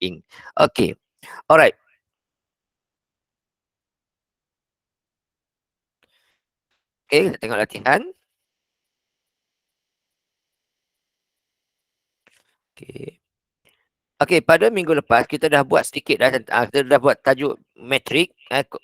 ing. Okey. Alright. Okey, kita tengok latihan. Okey. Okey, pada minggu lepas kita dah buat sedikit dah, kita dah buat tajuk metrik,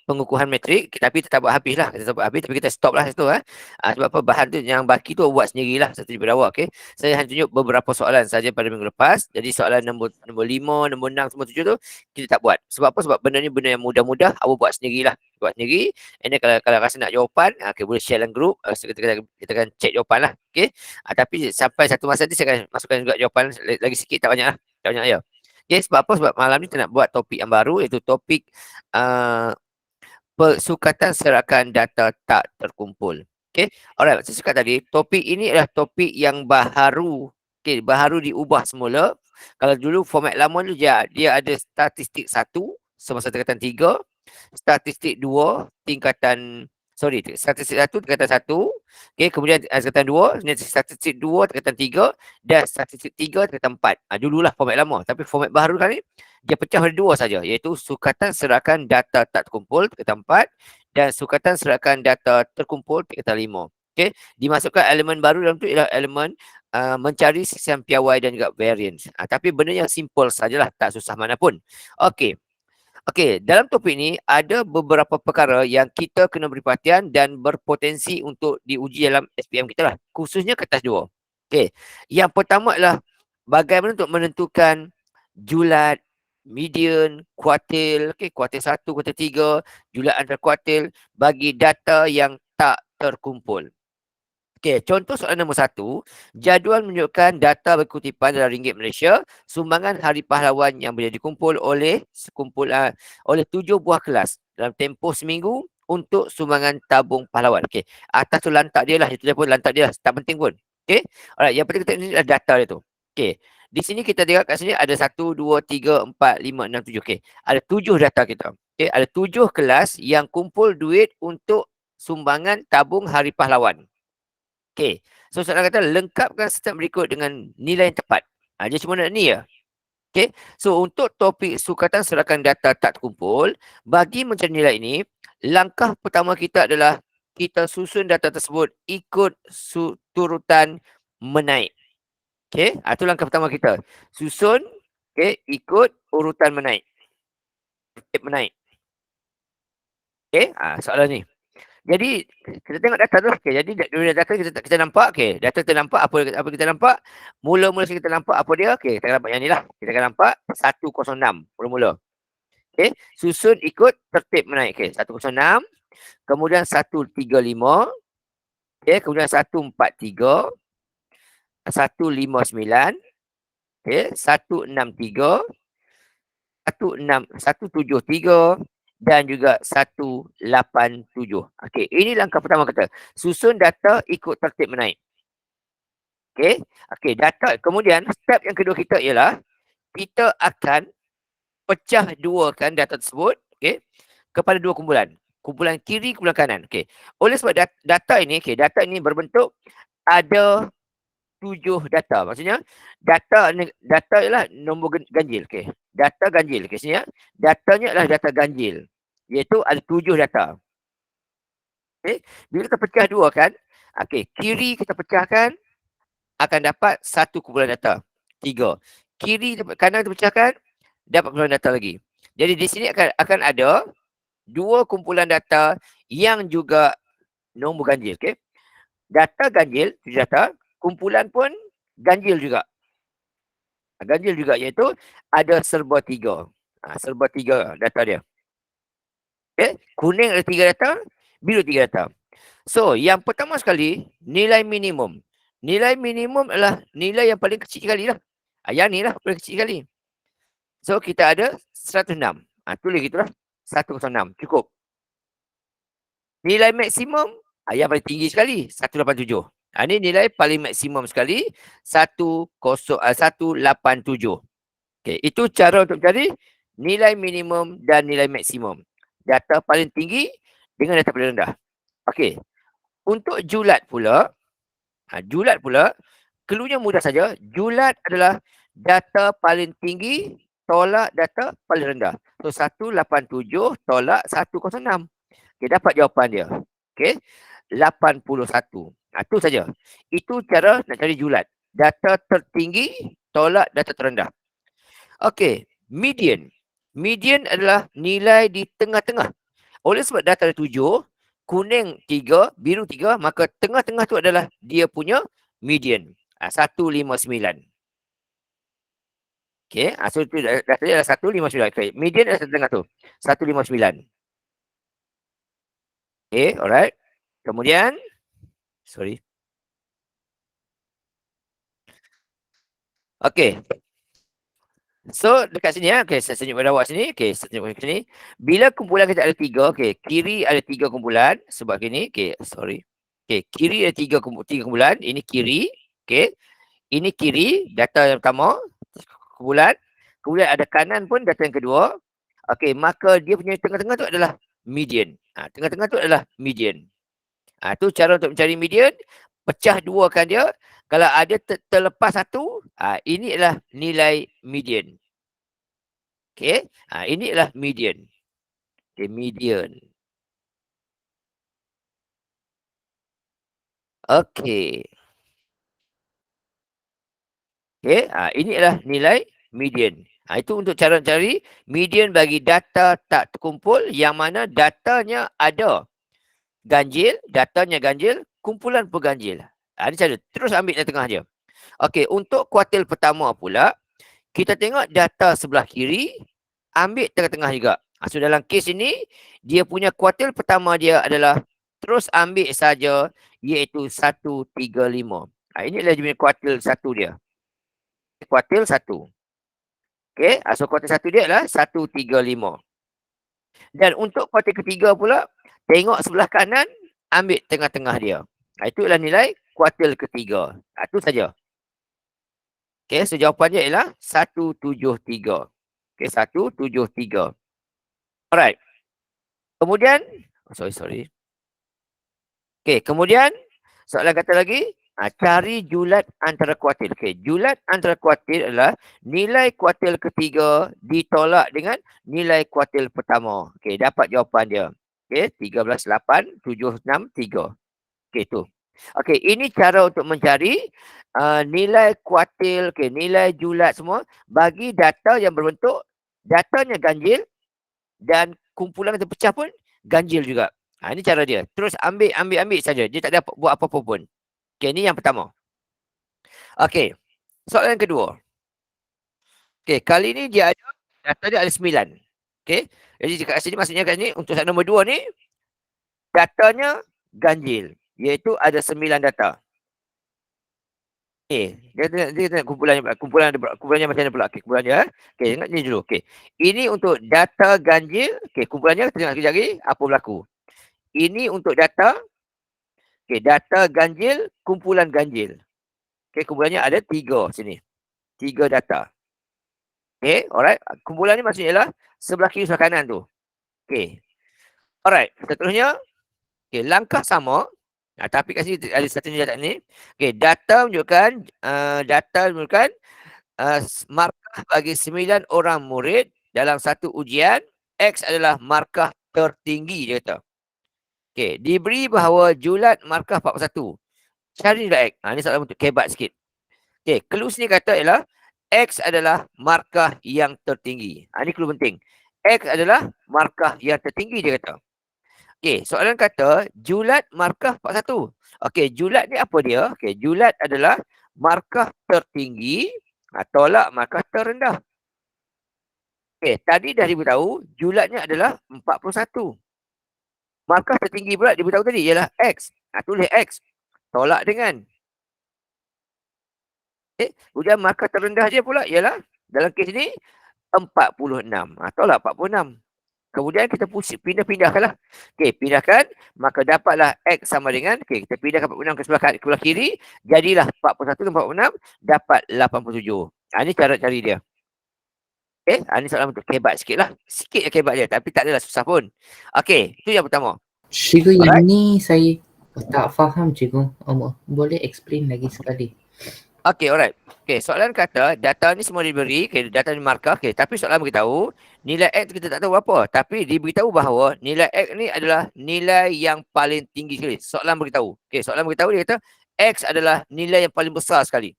pengukuhan metrik, tapi kita tak buat habis lah, kita tak buat habis tapi kita stop lah situ. Sebab apa, bahan tu yang baki tu buat sendirilah satu daripada awak. Okey. Saya hanya tunjuk beberapa soalan saja pada minggu lepas. Jadi soalan nombor 5, nombor 6, nombor 7 tu kita tak buat. Sebab apa? Sebab benda ni benda yang mudah-mudah, awak buat sendirilah. Buat sendiri. And then kalau rasa nak jawapan, okey, boleh share dalam group. So kita akan check jawapan lah. Okey. Tapi sampai satu masa nanti saya akan masukkan juga jawapan lagi sikit, tak banyak lah. Tak banyak ya. Okay, sebab apa? Sebab malam ni kita nak buat topik yang baru, iaitu topik uh, persukatan serakan data tak terkumpul. Okay, alright. Saya cakap tadi, topik ini adalah topik yang baharu. Okay, baharu diubah semula. Kalau dulu format lama tu dia ada statistik 1 semasa tingkatan 3, statistik 2 tingkatan statistik 1 tingkatan 1, okey, kemudian tingkatan 2, statistik 2 tingkatan 3 dan statistik 3 tingkatan 4. Dululah format lama, tapi format baru kali dia pecah menjadi 2 saja, iaitu sukatan serakan data tak terkumpul tingkatan 4 dan sukatan serakan data terkumpul tingkatan 5. Okey, dimasukkan elemen baru dalam tu ialah elemen mencari sisian piawai dan juga variance. Tapi benda yang simple sajalah, tak susah mana pun. Okey. Okey, dalam topik ni ada beberapa perkara yang kita kena beri perhatian dan berpotensi untuk diuji dalam SPM kita lah. Khususnya kertas 2. Okey, yang pertama adalah bagaimana untuk menentukan julat, median, kuartil, okey, kuartil 1, kuartil 3, julat antara kuartil bagi data yang tak terkumpul. Okey, contoh soalan nombor 1, jadual menunjukkan data berkutipan dalam ringgit Malaysia, sumbangan Hari Pahlawan yang boleh dikumpul oleh oleh 7 buah kelas dalam tempoh seminggu untuk sumbangan tabung pahlawan. Okey, atas tu lantak dia lah, itu dia pun lantak dia lah, tak penting pun. Okey, alright, yang penting kita ni adalah data dia tu. Okey, di sini kita tengok kat sini ada 1, 2, 3, 4, 5, 6, 7. Okey, ada 7 data kita. Okey, ada 7 kelas yang kumpul duit untuk sumbangan tabung Hari Pahlawan. Okey, so soalan kata lengkapkan step berikut dengan nilai yang tepat. Dia cuma nak ni ya. Okey, so untuk topik sukatan serakan data tak terkumpul, bagi mencari nilai ini, langkah pertama kita adalah kita susun data tersebut ikut turutan menaik. Okey, itu langkah pertama kita. Susun, okey, ikut urutan menaik. Menaik. Okey, soalan ni. Jadi kita tengok data tu. Okay, jadi dari data kita nampak, okay, data kita nampak apa kita nampak. Mula-mula kita nampak apa dia? Okay, kita akan nampak yang ni lah. Kita akan nampak 106 mula-mula. Okay, susun ikut tertib menaik. Okay, 106, kemudian 135, okay, kemudian 143, 159, okay, 163, 173 dan juga 187. Okey, ini langkah pertama kita. Susun data ikut tertib menaik. Okey. Okey, data. Kemudian step yang kedua kita ialah kita akan pecah duakan data tersebut, okey, kepada dua kumpulan. Kumpulan kiri, kumpulan kanan. Okey. Oleh sebab data ini, okey, data ini berbentuk ada 7 data. Maksudnya data ialah nombor ganjil. Okey. Data ganjil. Okey, sini ya. Datanya adalah data ganjil. Iaitu ada 7 data. Okey. Bila kita pecah dua kan. Okey, kiri kita pecahkan akan dapat satu kumpulan data. 3. Kiri kanan kita pecahkan dapat kumpulan data lagi. Jadi di sini akan ada 2 kumpulan data yang juga nombor ganjil. Okey. Data ganjil, 7 data, kumpulan pun ganjil juga. Ganjil juga, iaitu ada serba 3. Serba 3 data dia. Okay? Kuning ada 3 data, biru 3 data. So, yang pertama sekali, nilai minimum. Nilai minimum adalah nilai yang paling kecil sekali lah. Yang ni lah paling kecil sekali. So, kita ada 106. Tulis gitulah. 106. Cukup. Nilai maksimum, yang paling tinggi sekali, 187. Ini nilai paling maksimum sekali, 187. Okay, itu cara untuk cari nilai minimum dan nilai maksimum. Data paling tinggi dengan data paling rendah. Okey. Untuk julat pula, cluenya mudah saja. Julat adalah data paling tinggi tolak data paling rendah. So 187 tolak 106. Okay, dapat jawapan dia. Okay, 81. Itu saja. Itu cara nak cari julat. Data tertinggi tolak data terendah. Okey, median. Median adalah nilai di tengah-tengah. Oleh sebab data ada 7, kuning 3, biru 3, maka tengah-tengah tu adalah dia punya median. 159. Okey, so tu data dia adalah 159. Okay. Median adalah tengah tu. 159. Okey, alright. Kemudian, sorry. Okey. So dekat sini okey, saya tunjuk pada awak sini. Okey, saya tunjuk kat sini. Bila kumpulan kita ada 3, okey, kiri ada 3 kumpulan sebab gini, okey, sorry. Okey, kiri ada 3 kumpulan, ini kiri, okey. Ini kiri, data yang pertama, kumpulan. Kemudian ada kanan pun data yang kedua. Okey, maka dia punya tengah-tengah tu adalah median. Tengah-tengah tu adalah median. Tu cara untuk mencari median, pecah duakan dia. Kalau ada terlepas satu, ini adalah nilai median. Okey, ini adalah median. Okey, median. Okey. Okey, ini adalah nilai median. Itu untuk cara cari median bagi data tak terkumpul yang mana datanya ada ganjil, kumpulan pun ganjil. Ini cara. Terus ambil dari tengah dia. Okey, untuk kuartil pertama pula, kita tengok data sebelah kiri, ambil tengah-tengah juga. So dalam kes ini, dia punya kuartil pertama dia adalah terus ambil saja iaitu 135. Ini adalah dia punya kuartil 1 dia. Kuartil 1. Okey, so kuartil 1 dia adalah 135. Dan untuk kuartil ketiga pula, tengok sebelah kanan, ambil tengah-tengah dia. Itu adalah nilai kuartil ketiga. Itu saja. Okey, so jawapannya ialah 173. Okey, 173. Alright. Kemudian, sorry. Okey, kemudian soalan kata lagi, cari julat antara kuartil. Okey, julat antara kuartil adalah nilai kuartil ketiga ditolak dengan nilai kuartil pertama. Okey, dapat jawapan dia. Okey, 13, 8, 7, 6, 3. Okey, tu. Okey, ini cara untuk mencari nilai kuartil, nilai julat semua bagi data yang berbentuk datanya ganjil dan kumpulan yang terpecah pun ganjil juga. Ini cara dia. Terus ambil saja. Dia tak ada buat apa-apa pun. Okey, ni yang pertama. Okey. Soalan yang kedua. Okey, kali ni dia ada data dia ada 9. Okey. Jadi dekat sini maksudnya kat sini untuk soalan nombor 2 ni datanya ganjil, iaitu ada 9 data. Dia tengok kumpulannya macam mana pula. Okey, kumpulannya. Okey, tengok ni dulu. Okey. Ini untuk data ganjil. Okey, kumpulannya kita tengok sekejap lagi apa berlaku. Ini untuk data. Okey, data ganjil, kumpulan ganjil. Okey, kumpulannya ada 3 sini. 3 data. Okey, alright. Kumpulan ni maksudnya ialah sebelah kiri sebelah kanan tu. Okey. Alright, seterusnya. Okey, langkah sama. Tapi kat sini ada satu data ni. Okey, data menunjukkan markah bagi 9 orang murid dalam satu ujian. X adalah markah tertinggi, dia kata. Okey, diberi bahawa julat markah 41. Cari nilai X. Ini soalan untuk kebat sikit. Okey, clue sini kata ialah X adalah markah yang tertinggi. Ini clue penting. X adalah markah yang tertinggi, dia kata. Okey, soalan kata julat markah 41. Okey, julat ni apa dia? Okey, julat adalah markah tertinggi tolak markah terendah. Okey, tadi dah diberitahu julatnya adalah 41. Markah tertinggi pula diberitahu tadi ialah X. Tulis X. Tolak dengan. Kemudian markah terendah dia pula ialah dalam kes ni 46. Tolak 46. Kemudian kita pindah-pindahkanlah. Okey, pindahkan. Maka dapatlah X sama dengan. Okey, kita pindahkan 46 ke sebelah kiri. Jadilah 41 ke 46. Dapat 87. Ini cara cari dia. Okey, ini soalan untuk kebat sikit lah. Sikit je kebat dia. Tapi tak adalah susah pun. Okey, itu yang pertama. Cikgu, yang ni saya tak faham, cikgu. Boleh explain lagi sekali? Okey, alright. Okey, soalan kata data ni semua diberi, okey, data ni markah, okey, tapi soalan beritahu nilai X kita tak tahu apa, tapi diberitahu bahawa nilai X ni adalah nilai yang paling tinggi sekali. Soalan beritahu. Okey, soalan beritahu dia kata X adalah nilai yang paling besar sekali.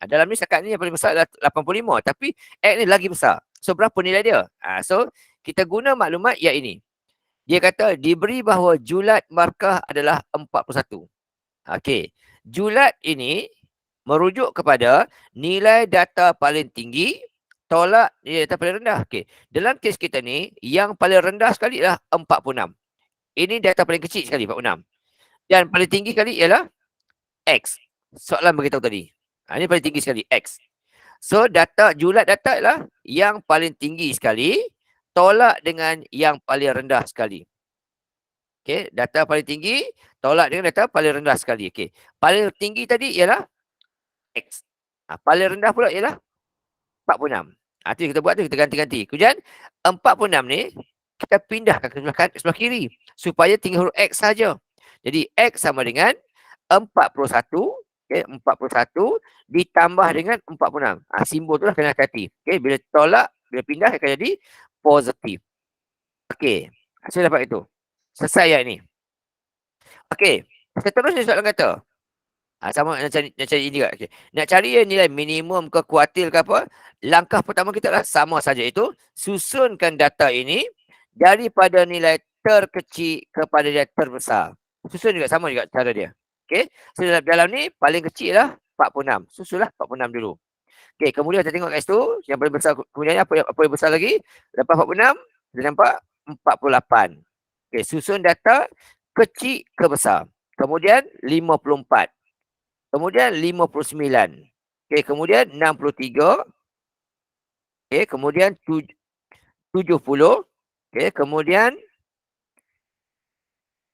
Dalam ni setakat ni yang paling besar adalah 85, tapi X ni lagi besar. So berapa nilai dia? So kita guna maklumat yang ini. Dia kata diberi bahawa julat markah adalah 41. Okey. Julat ini merujuk kepada nilai data paling tinggi tolak nilai data paling rendah. Okey. Dalam kes kita ni, yang paling rendah sekali ialah 46. Ini data paling kecil sekali, 46. Dan paling tinggi sekali ialah X. Soalan beritahu tadi. Ini paling tinggi sekali, X. So, julat data ialah yang paling tinggi sekali tolak dengan yang paling rendah sekali. Okey, data paling tinggi tolak dengan data paling rendah sekali. Okey. Paling tinggi tadi ialah X. Paling rendah pula ialah 46. Tu kita buat tu, kita ganti-ganti. Kemudian 46 ni kita pindahkan ke sebelah kiri supaya tinggal huruf X saja. Jadi X sama dengan 41, okey, 41 ditambah dengan 46. Simbol tu lah kena hati-hati. Okey, bila tolak, bila pindah akan jadi positif. Okey, saya dapat itu. Selesai yang ini. Okey, seterusnya soalan kata. Sama nak cari ini juga. Okay. Nak cari nilai minimum ke kuartil ke apa, langkah pertama kita adalah sama saja, itu susunkan data ini daripada nilai terkecil kepada nilai terbesar. Susun juga, sama juga cara dia. Okey. So dalam ni paling kecil lah 46. Susunlah 46 dulu. Okey, kemudian kita tengok kat situ yang paling besar, kemudian apa yang besar lagi? Lepas 46, kita nampak 48. Okey, susun data kecil ke besar. Kemudian 54. Kemudian 59. Okey, kemudian 63. Okey, kemudian 70. Okey, kemudian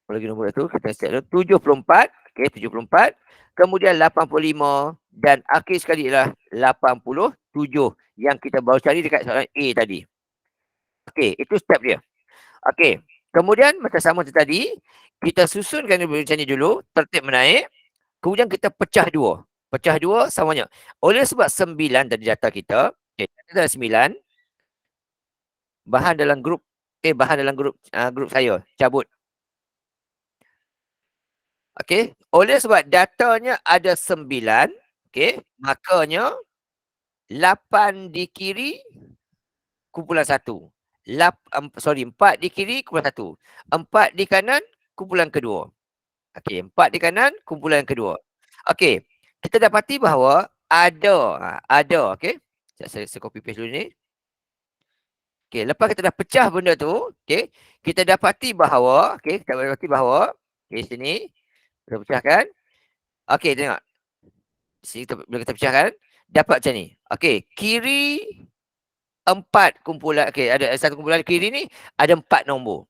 apa lagi nombor tu? Kita set dulu 74. Okey, 74. Kemudian 85 dan akhir sekali ialah 87 yang kita baru cari dekat soalan A tadi. Okey, itu step dia. Okey. Kemudian macam sama tadi, kita susunkan macam ni dulu, tertib menaik. Kemudian kita pecah dua. Pecah dua samanya. Oleh sebab 9 tadi data kita, okay, data 9, bahan dalam grup, bahan dalam grup saya, cabut. Okey, oleh sebab datanya ada 9, okey, makanya 8 di kiri kumpulan 1. 4 di kiri kumpulan 1. 4 di kanan kumpulan kedua. Okey, 4 di kanan kumpulan kedua. Okey, kita dapati bahawa ada, okey. Saya copy paste dulu ni. Okey, lepas kita dah pecah benda tu, okey, kita dapati bahawa, okey, sini kita pecahkan. Okey, tengok. Sini bila kita pecahkan, dapat macam ni. Okey, kiri 4 kumpulan, okey, ada satu kumpulan kiri ni ada 4 nombor.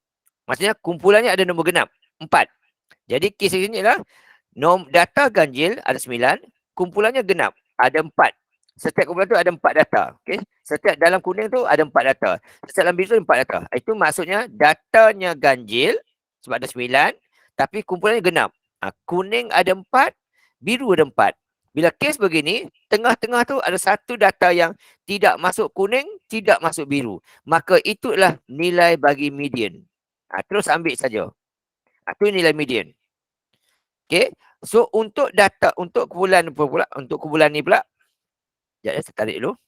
Maksudnya kumpulannya ada nombor genap, 4. Jadi kes ini adalah data ganjil ada 9, kumpulannya genap, ada 4. Setiap kumpulan tu ada 4 data. Okay? Setiap dalam kuning tu ada 4 data. Setiap dalam biru tu 4 data. Itu maksudnya datanya ganjil sebab ada 9, tapi kumpulannya genap. Kuning ada 4, biru ada 4. Bila kes begini, tengah-tengah tu ada satu data yang tidak masuk kuning, tidak masuk biru. Maka itulah nilai bagi median. Terus ambil saja. Itu nilai median. Okay. So untuk data, untuk kumpulan ni pula, sekejap saya tarik dulu.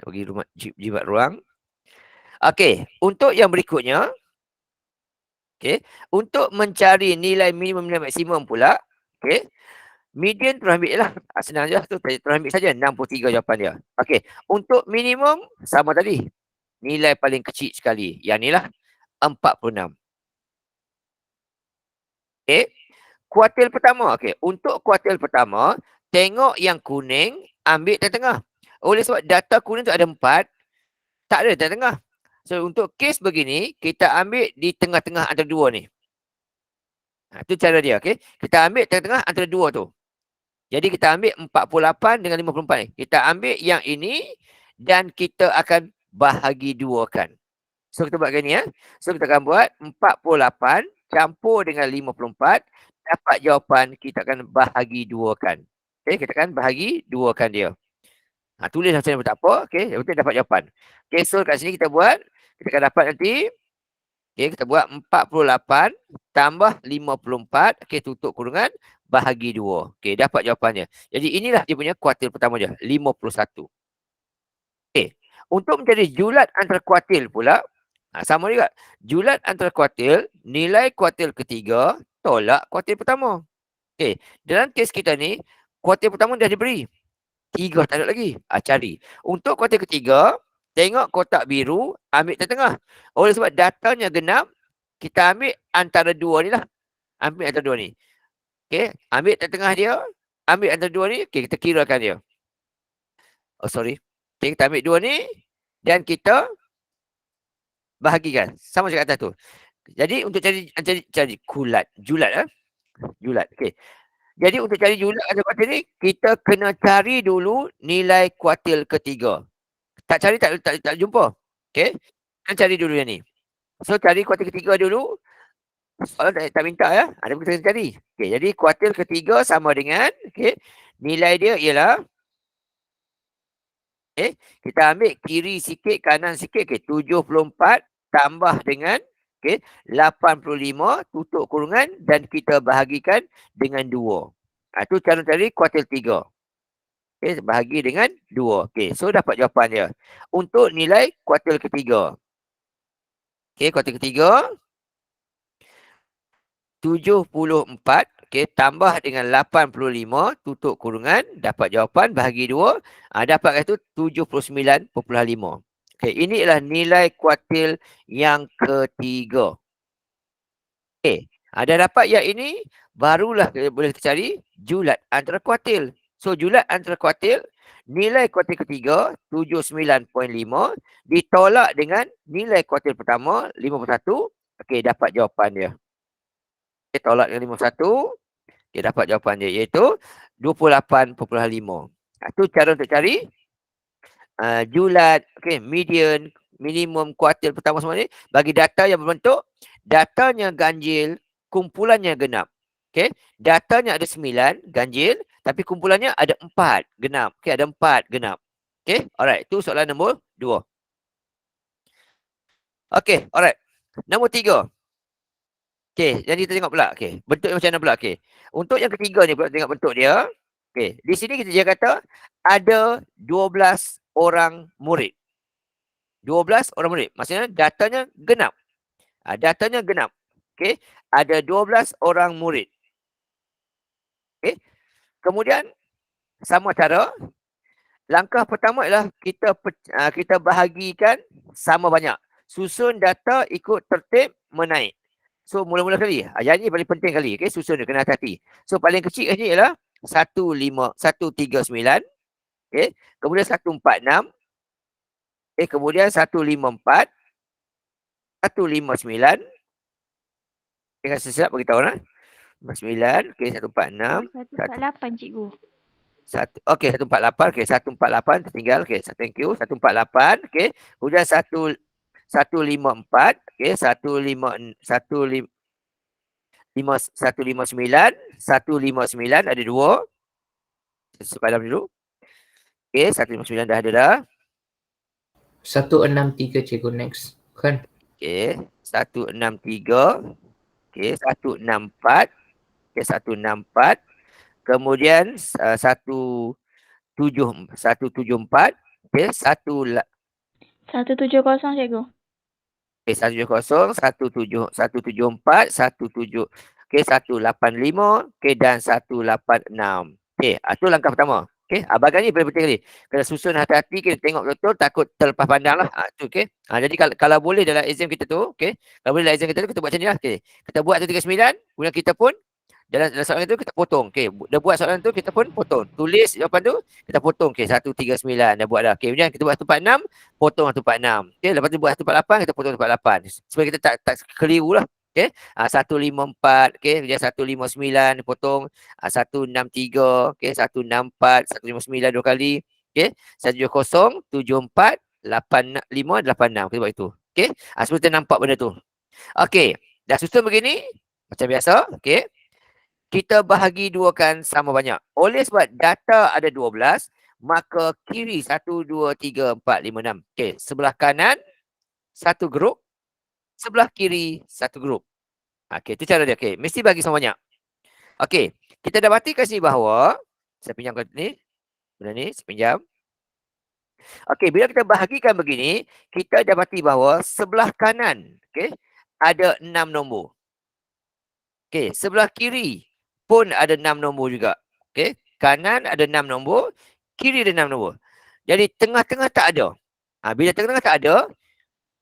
Saya pergi rumah jimat ruang. Okey, untuk yang berikutnya, okey, untuk mencari nilai minimum dan maksimum pula, okey, median terus ambil lah. Senang je tu, terus ambil saja 63 jawapan dia. Okey, untuk minimum sama tadi. Nilai paling kecil sekali. Yang ni lah 46. Okey. Kuartil pertama, okey. Untuk kuartil pertama, tengok yang kuning, ambil tengah-tengah. Oleh sebab data kuning tu ada 4, tak ada tengah-tengah. So untuk kes begini, kita ambil di tengah-tengah antara dua ni. Itu cara dia, okey. Kita ambil tengah-tengah antara dua tu. Jadi kita ambil 48 dengan 54 ni. Kita ambil yang ini dan kita akan bahagi duakan. So kita buat gini ya. So kita akan buat 48 campur dengan 54, dapat jawapan, kita akan bahagi duakan. Okey, kita akan bahagi 2kan dia. Tulis macam mana pun tak apa. Okey, yang penting dapat jawapan. Okey, so kat sini kita buat, kita akan dapat nanti, okey, kita buat 48 tambah 54, okey, tutup kurungan, bahagi 2. Okey, dapat jawapannya. Jadi inilah dia punya kuartil pertama dia, 51. Okey, untuk mencari julat antara kuartil pula, sama juga. Julat antara kuartil, nilai kuartil ketiga tolak kuartil pertama. Okey, dalam kes kita ni, kuartil pertama dah diberi. 3 tak ada lagi. Cari. Untuk kuartil ketiga, tengok kotak biru, ambil tengah-tengah. Oleh sebab datanya genap, kita ambil antara dua ni lah. Ambil antara dua ni. Okey, ambil tengah-tengah dia, ambil antara dua ni, okey, kita kirakan dia. Oh, sorry. Okey, kita ambil dua ni, dan kita bahagikan. Sama macam kat atas tu. Jadi, untuk cari julat. Julat. Okey. Jadi, untuk cari julat antara kuartil ni, kita kena cari dulu nilai kuartil ketiga. Tak cari tak jumpa. Okey. Kita cari dulu yang ni. So cari kuartil ketiga dulu. Soalan tak minta ya. Ada kita cari. Okey, jadi kuartil ketiga sama dengan, okey, nilai dia ialah, kita ambil kiri sikit, kanan sikit, okey, 74 tambah dengan, okey, 85 tutup kurungan dan kita bahagikan dengan 2. Itu cara cari kuartil 3. Okey, bahagi dengan 2. Okey, so dapat jawapan dia. Untuk nilai kuartil ketiga. Okey, kuartil ketiga, 74, okey, tambah dengan 85, tutup kurungan, dapat jawapan, bahagi 2, dapat itu 79.5. Okey, ini adalah nilai kuartil yang ketiga. Okey, dah dapat yang ini, barulah boleh kita cari julat antara kuartil. So, julat antara kuartil, nilai kuartil ketiga, 79.5, ditolak dengan nilai kuartil pertama, 51, okey, dapat jawapan dia. Okay, tolak dengan 51, dia dapat jawapan dia iaitu 28.5. Itu cara untuk cari julat, okay, median, minimum, kuartil pertama semua ni bagi data yang berbentuk datanya ganjil, kumpulannya genap. Okay, datanya ada 9 ganjil tapi kumpulannya ada 4 genap. Okay, ada 4 genap. Okay, alright. Itu soalan nombor 2. Okay, alright. Nombor 3. Okey, jadi kita tengok pula. Okey, bentuk macam mana pula? Okey. Untuk yang ketiga ni pula tengok bentuk dia. Okey, di sini dia kata ada 12 orang murid. 12 orang murid. Maksudnya datanya genap. Datanya genap. Okey, ada 12 orang murid. Okey. Kemudian sama cara, langkah pertama ialah kita bahagikan sama banyak. Susun data ikut tertib menaik. So, mula-mula kali. Yang ni paling penting kali. Okay? Susun dia, kena hati-hati. So, paling kecil ni ialah 139. Okay? Kemudian 146. Kemudian 154. 159. Dengan sesilap beritahu lah. 59. Okay, 146. 148, cikgu. Okey, 148. Okey, 148 tertinggal. Okey, thank you. 148. Okey. Kemudian 154. Okey, 159 ada 2. Sepadan dulu. Okey, 159 dah ada dah. 163 cikgu, next. Kan? Okey, 163. Okey, 164. Okey, 164. Kemudian 174. Okey, 170, cikgu. Okey, 170, 174, 17, okey, 185, okey, dan 186. Okey, itu langkah pertama. Okey, bahagian ni paling penting ni. Kena susun hati-hati, kita tengok betul, takut terlepas pandang lah. Itu okey. Jadi kalau boleh dalam exam kita tu, okey, kalau boleh dalam exam kita tu, kita buat macam ni lah. Okey, kita buat 139, kemudian kita pun dalam soalan tu kita potong. Okey, dah buat soalan tu kita pun potong. Tulis jawapan tu, kita potong. Okey, 139 dah buat dah. Okey, kemudian kita buat 146, potong 146. Okey, lepas tu buat 148, kita potong 148. Supaya kita tak keliru lah. Okey, 154, okey, kemudian 159 potong, 163, okey, 164, 159 dua kali. Okey, 170, 74, 85, 86. Kita buat itu. Okey, supaya kita nampak benda tu. Okey, dah susun begini macam biasa. Okey. kita bahagi duakan sama banyak. Oleh sebab data ada 12, maka kiri 1, 2, 3, 4, 5, 6. Okey, sebelah kanan satu grup, sebelah kiri satu grup. Okey, itu cara dia. Okey, mesti bagi sama banyak. Okey, kita dapati kat sini bahawa, saya pinjamkan ni, benda ni, saya pinjam. Okey, bila kita bahagikan begini, kita dapati bahawa sebelah kanan, okey, ada 6 nombor. Okey, sebelah kiri pun ada 6 nombor juga. Okey, kanan ada 6 nombor, kiri ada 6 nombor. Jadi tengah-tengah tak ada. Bila tengah-tengah tak ada,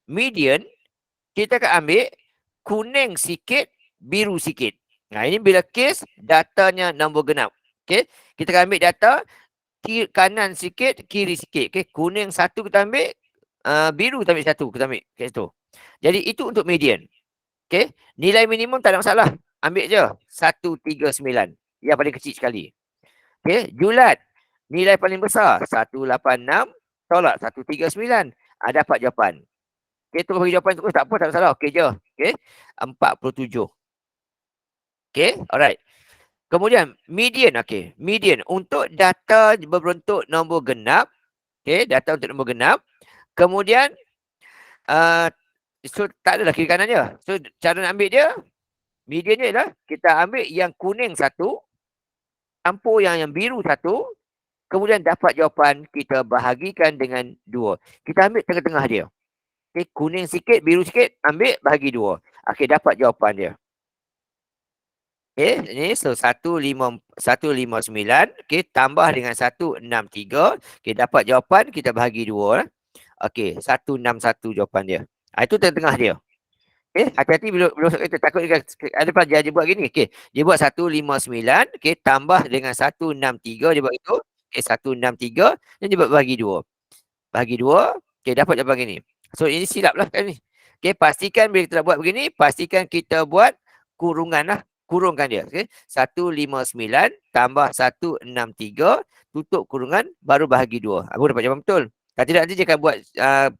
median kita akan ambil kuning sikit, biru sikit. Ini bila kes datanya nombor genap. Okey, kita akan ambil data kanan sikit, kiri sikit. Okey, kuning satu kita ambil, biru kita ambil satu, kita ambil kat situ. Jadi itu untuk median. Okey, nilai minimum tak ada masalah. Ambil je 139. Yang paling kecil sekali. Okey, julat. Nilai paling besar 186 tolak 139. Dapat jawapan. Okey, terus bagi jawapan terus tak apa, tak masalah. Okey je. Okey, 47. Okey, alright. Kemudian median. Okey, median untuk data berbentuk nombor genap. Okey, data untuk nombor genap. Kemudian so tak adalah kiri kanan je. So cara nak ambil dia, median dia ialah kita ambil yang kuning satu, campur yang biru satu, kemudian dapat jawapan, kita bahagikan dengan 2. Kita ambil tengah-tengah dia. Okay, kuning sikit, biru sikit, ambil bahagi 2. Okey, dapat jawapan dia. Okey, ini so 159, okey, tambah dengan 163, okey, dapat jawapan, kita bahagi 2 lah. Okey, 161 jawapan dia. Itu tengah-tengah dia. Okey, hati-hati bila kita takut ada pelajar dia buat gini. Okey, dia buat 159, okey, tambah dengan 163, dia buat itu. Okey, 163 dan dia buat bahagi 2. Bahagi 2, okey, dapat jawapan gini. So ini silap lah kan ni. Okey, pastikan bila kita nak buat begini, pastikan kita buat kurungan lah. Kurungkan dia. Okey, 159 tambah 163, tutup kurungan, baru bahagi 2. Baru dapat jawapan betul. Kalau tidak, nanti dia akan buat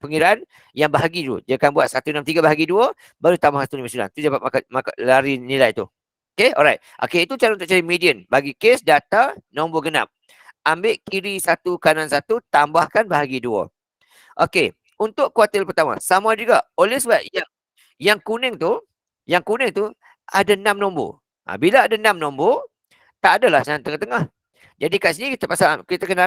pengiraan yang bahagi dulu. Dia akan buat 163 bahagi 2, baru tambah 159. Itu dapat lari nilai tu. Okey, alright. Okey, itu cara untuk cari median. Bagi kes data nombor genap. Ambil kiri satu, kanan satu, tambahkan bahagi 2. Okey, untuk kuartil pertama, sama juga. Oleh sebab yang kuning tu ada 6 nombor. Bila ada 6 nombor, tak adalah sana tengah-tengah. Jadi kat sini kita kena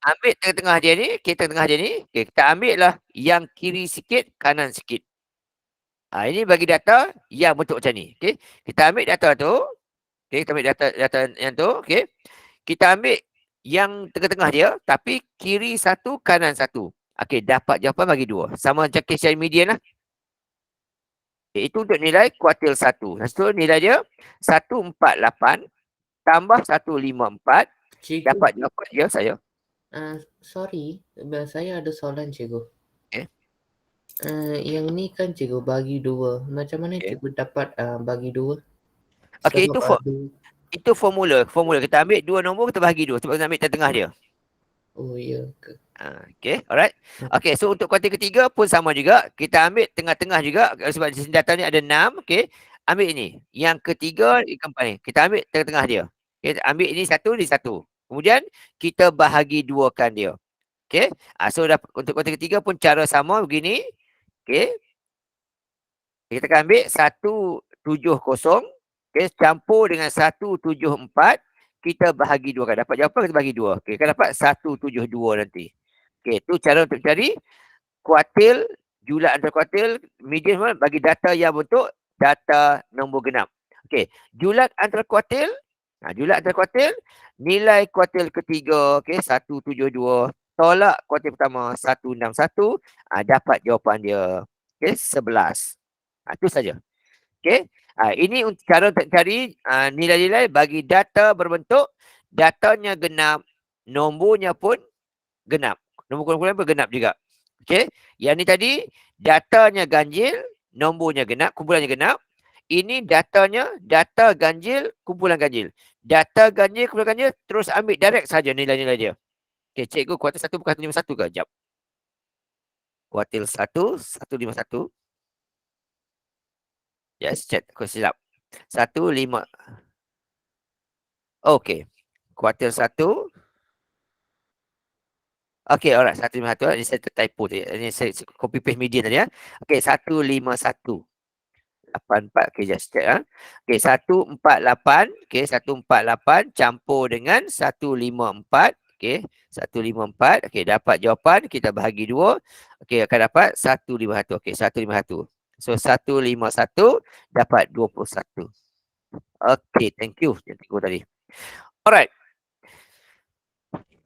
ambil tengah-tengah dia ni, tengah-tengah dia ni, kita ambil lah yang kiri sikit, kanan sikit. Ini bagi data yang bentuk macam ni. Okay. Kita ambil data tu. Okay, kita ambil data yang tu. Okay. Kita ambil yang tengah-tengah dia, tapi kiri satu, kanan satu. Okay, dapat jawapan bagi 2. Sama macam kes cari median lah. Okay, itu untuk nilai kuartil 1. So, nilai dia 148 tambah 154. Cikgu, Dapat jawapan dia saya. sorry, saya ada soalan cikgu. Okay. Yang ni kan cikgu bagi 2. Macam mana cikgu dapat bagi 2? Okey, itu formula. Kita ambil 2 nombor, kita bahagi 2. Sebab kita ambil tengah dia. Oh, ya ke? Okey, alright. Okey, so untuk kuartil ketiga pun sama juga. Kita ambil tengah-tengah juga. Sebab di sini data ni ada 6. Okey, ambil ini. Yang ketiga, keempat ni. Kita ambil tengah-tengah dia. Okay, ambil ini satu, ini satu. Kemudian, kita bahagi 2kan dia. Okey, so untuk kuartil ketiga pun cara sama begini. Okey, kita akan ambil 170. Okay, campur dengan 174, kita bahagi 2 kan. Dapat jawapan, kita bahagi 2. Okay, kan dapat 172 nanti. Okay, itu cara untuk cari kuartil, julat antara kuartil, median bagi data yang bentuk data nombor genap. Okay, julat antara kuartil, nilai kuartil ketiga, okay, 172, tolak kuartil pertama, 161, dapat jawapan dia. Okay, 11. Itu saja. Okay. Ini cara untuk cari nilai-nilai bagi data berbentuk datanya genap, nombornya pun genap. Nombor kumpulan pun genap juga. Okey. Yang ni tadi datanya ganjil, nombornya genap, kumpulannya genap. Ini data ganjil, kumpulan ganjil. Data ganjil, kumpulan ganjil, terus ambil direct saja nilai-nilai dia. Okey, cikgu kuartil 1 bukan 151 ke? Sekejap. Kuartil 1, 151. Yes, cek aku silap. 15. Okey. Kuartil 1. Okey, alright. 151. Ini saya tertypo tadi. Ini saya copy paste median tadi ya. Okey, 151. 84. Okey, just check ah. Okey, 148. Okey, 148 campur dengan 154. Okey, 154. Okey, dapat jawapan. Kita bahagi 2. Okey, akan dapat 151. Okey, 151. So, 151 dapat 21. Okey, thank you. Yang cikgu tadi. Alright.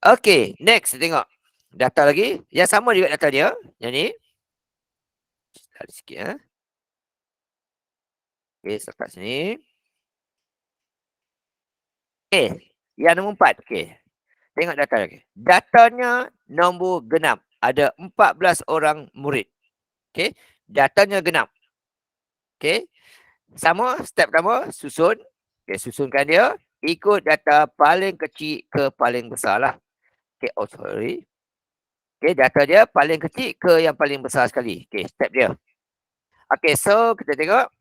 Okey, next tengok. Data lagi. Yang sama juga data dia. Yang ni. Tarik sikit ya. Okey, letak sini. Okey, yang nombor 4. Okey. Tengok data lagi. Datanya nombor genap. Ada 14 orang murid. Okey. Datanya genap. Okey. Sama, step pertama, susun. Okey, susunkan dia. Ikut data paling kecil ke paling besar lah. Okey, oh sorry. Okey, data dia paling kecil ke yang paling besar sekali. Okey, step dia. Okey, so kita tengok.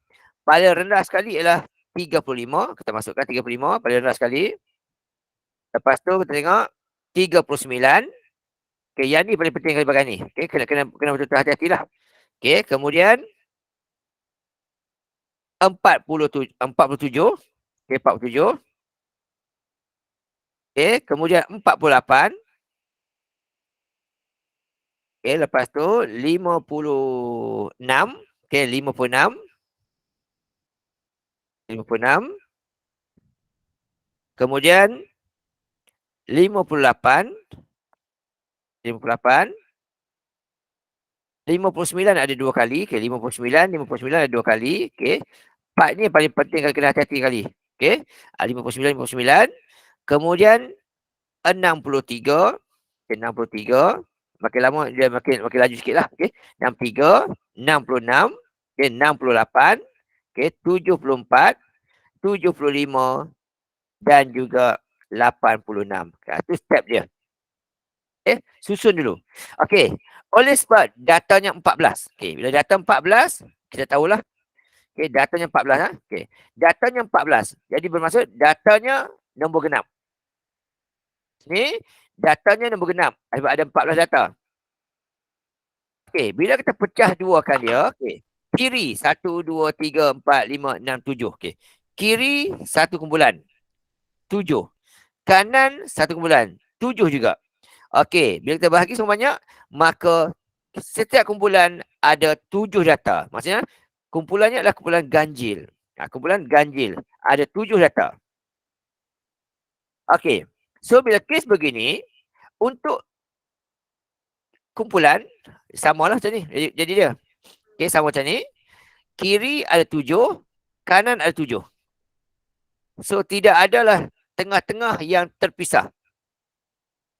Paling rendah sekali ialah 35. Kita masukkan 35. Paling rendah sekali. Lepas tu kita tengok 39. Okey, yang ni paling penting kali bagian ni. Okey, kena betul-betul hati-hati lah. Okey, kemudian 47. Okey, 47. Okey, kemudian 48. Okey, lepas tu 56. Okey, 56. 56. Kemudian 58. 58. 59 ada 2 kali. Okey, 59 ada 2 kali. Okey. Part ni paling penting kalau kena hati-hati kali. Okey. 59. Kemudian 63. Okay, 63. Makin lama dia makin laju sikitlah. Okey. 63, 66, okey, 68, okey, 74, 75 dan juga 86. Itu step dia. Okey, susun dulu. Okey. Oleh sebab datanya 14. Okey, bila data 14, kita tahulah. Okey, datanya 14 ah. Okey. Datanya 14. Jadi bermaksud datanya nombor genap. Ni datanya nombor genap. Sebab ada 14 data. Okey, bila kita pecah duakan dia, okey. Kiri 1 2 3 4 5 6 7. Okey. Kiri 1 kumpulan 7. Kanan 1 kumpulan 7 juga. Okey, bila kita bahagi semua banyak, maka setiap kumpulan ada 7 data. Maksudnya kumpulannya adalah kumpulan ganjil. Kumpulan ganjil ada 7 data. Okey. So bila kes begini, untuk kumpulan samalah macam ni. Jadi dia. Okey, sama macam ni. Kiri ada 7, kanan ada 7. So tidak adalah tengah-tengah yang terpisah.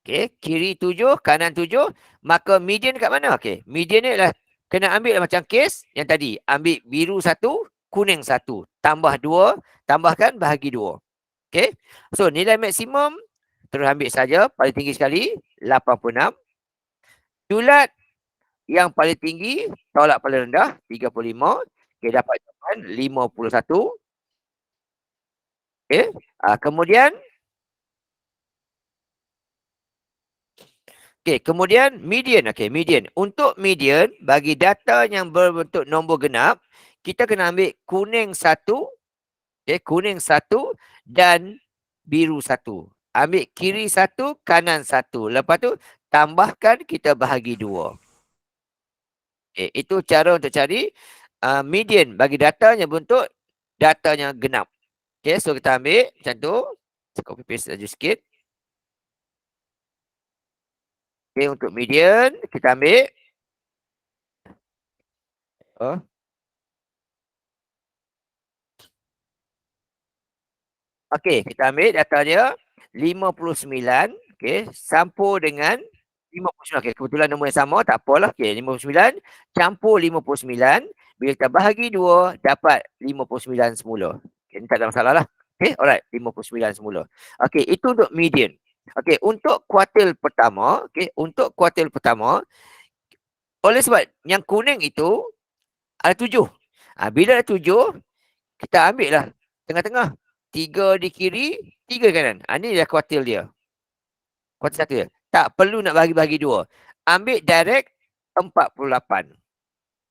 Okey, kiri 7, kanan 7, maka median kat mana? Okey, median ni adalah kena ambil macam kes yang tadi. Ambil biru 1, kuning 1. Tambah 2, tambahkan bahagi 2. Okey. So nilai maksimum terus ambil saja paling tinggi sekali 86. Julat yang paling tinggi tolak paling rendah 35. Okey, dapat jawapan 51. Okey. Kemudian kemudian median. Okey, median. Untuk median, bagi data yang berbentuk nombor genap, kita kena ambil kuning 1, kuning 1 dan biru 1. Ambil kiri 1, kanan 1. Lepas tu tambahkan, kita bahagi 2. Itu cara untuk cari median bagi data yang berbentuk datanya genap. Okey, so kita ambil macam tu. Saya copy paste laju sikit. Okey, untuk median kita ambil. Okey, kita ambil data dia 59. Okey, campur dengan 59. Okey, kebetulan nombor yang sama, tak apalah. Okey, 59 campur 59. Bila kita bahagi 2, dapat 59 semula. Okey, ni tak ada masalah lah. Okey, alright, 59 semula. Okey, itu untuk median. Okey, untuk kuartil pertama, oleh sebab yang kuning itu ada 7. Bila ada 7, kita ambil lah tengah-tengah. 3 di kiri, 3 di kanan. Ini dah kuartil dia. Kuartil 1 dia. Tak perlu nak bahagi-bahagi 2. Ambil direct 48.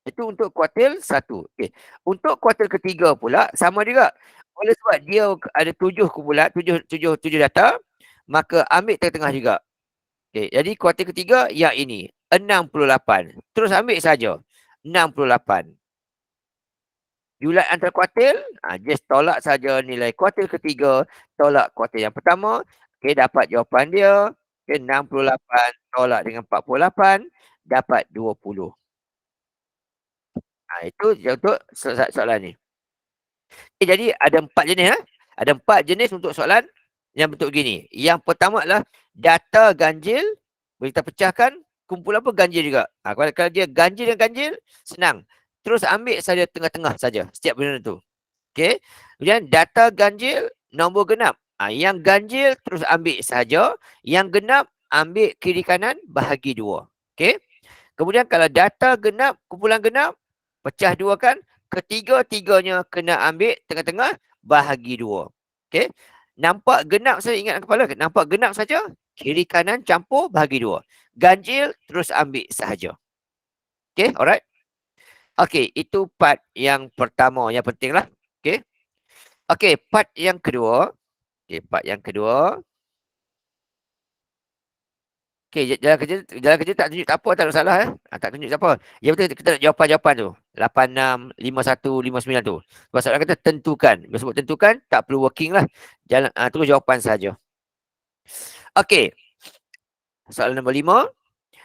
Itu untuk kuartil 1. Okay. Untuk kuartil ketiga pula, sama juga. Oleh sebab dia ada 7 kumpulan, 7 data, maka ambil tengah-tengah juga. Okay. Jadi kuartil ketiga yang ini, 68. Terus ambil saja 68. Julat antara kuartil, just tolak saja nilai kuartil ketiga, tolak kuartil yang pertama. Okay, dapat jawapan dia. Okay, 68 tolak dengan 48, dapat 20. Itu untuk soalan ni. Okay, jadi ada 4 jenis. Ada 4 jenis untuk soalan yang bentuk gini. Yang pertama adalah data ganjil. Boleh kita pecahkan, kumpulan apa ganjil juga. Kalau dia ganjil dan ganjil, senang. Terus ambil saja tengah-tengah saja setiap benda tu. Okey. Kemudian data ganjil, nombor genap. Yang ganjil terus ambil saja. Yang genap ambil kiri kanan bahagi 2. Okey. Kemudian kalau data genap, kumpulan genap, pecah 2 kan. Ketiga-tiganya kena ambil tengah-tengah bahagi 2. Okey. Nampak genap saya ingat kepala. Nampak genap saja. Kiri kanan campur bahagi 2. Ganjil terus ambil sahaja. Okey. Alright. Okey. Itu part yang pertama. Yang penting lah. Okey. Okey. Part yang kedua. Okey. Part yang kedua. Okey, jalan kerja tak tunjuk tak apa, tak ada salah tak tunjuk tak apa. Yang betul kita nak jawapan-jawapan tu. 86, 51, 59 tu. Sebab soalan kata tentukan. Bila sebut tentukan, tak perlu working lah. Jalan terus jawapan saja. Okey. Soalan nombor 5.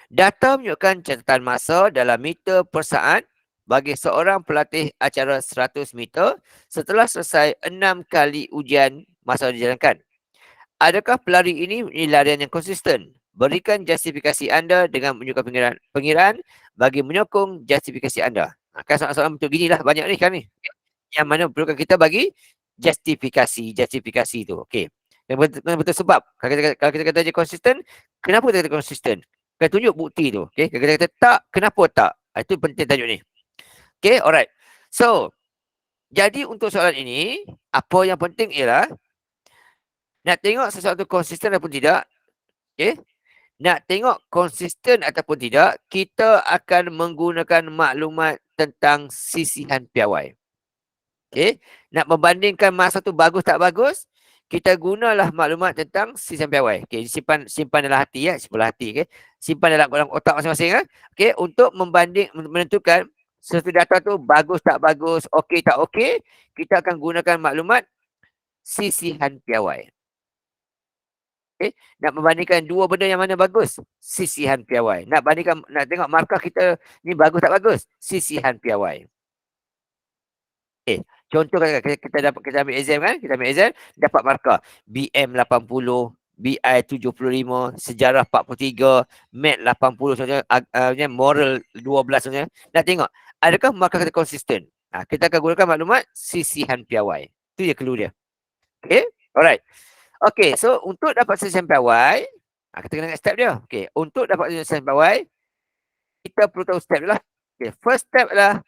Data menunjukkan catatan masa dalam meter per saat bagi seorang pelatih acara 100 meter setelah selesai 6 kali ujian masa dijalankan. Adakah pelari ini mempunyai larian yang konsisten? Berikan justifikasi anda dengan menunjukkan pengiraan bagi menyokong justifikasi anda. Kan soalan-soalan bentuk gini lah banyak ni kan ni. Yang mana perlukan kita bagi justifikasi tu. Okey. Kena betul sebab. Kalau kita kata dia konsisten, kenapa kita kata konsisten? Kena tunjuk bukti tu. Okey. Kalau kita kata tak, kenapa tak? Itu penting tajuk ni. Okey, alright. So, jadi untuk soalan ini, apa yang penting ialah nak tengok sesuatu konsisten ataupun tidak. Okey. Nak tengok konsisten ataupun tidak, kita akan menggunakan maklumat tentang sisihan piawai. Okey. Nak membandingkan masa tu bagus tak bagus, kita gunalah maklumat tentang sisihan piawai. Okey, simpan dalam hati simpan hati okey. Simpan dalam otak masing-masing okey, untuk menentukan sesuatu data tu bagus tak bagus, okey tak okey, kita akan gunakan maklumat sisihan piawai. Okay. Nak membandingkan dua benda yang mana bagus? Sisihan piawai. Nak tengok markah kita ni bagus tak bagus? Sisihan piawai. Okay. Contoh kita ambil exam kan? Kita ambil exam, dapat markah BM 80, BI 75, sejarah 43, Mat 80 contohnya, moral 12 contohnya. Nak tengok, adakah markah kita konsisten? Kita akan gunakan maklumat sisihan piawai. Itu je clue dia. Okay? Alright. Okay, so untuk dapat sisihan piawai, kita kena ingat step dia. Okay, untuk dapat sisihan piawai, kita perlu tahu step dia lah. Okay, first step adalah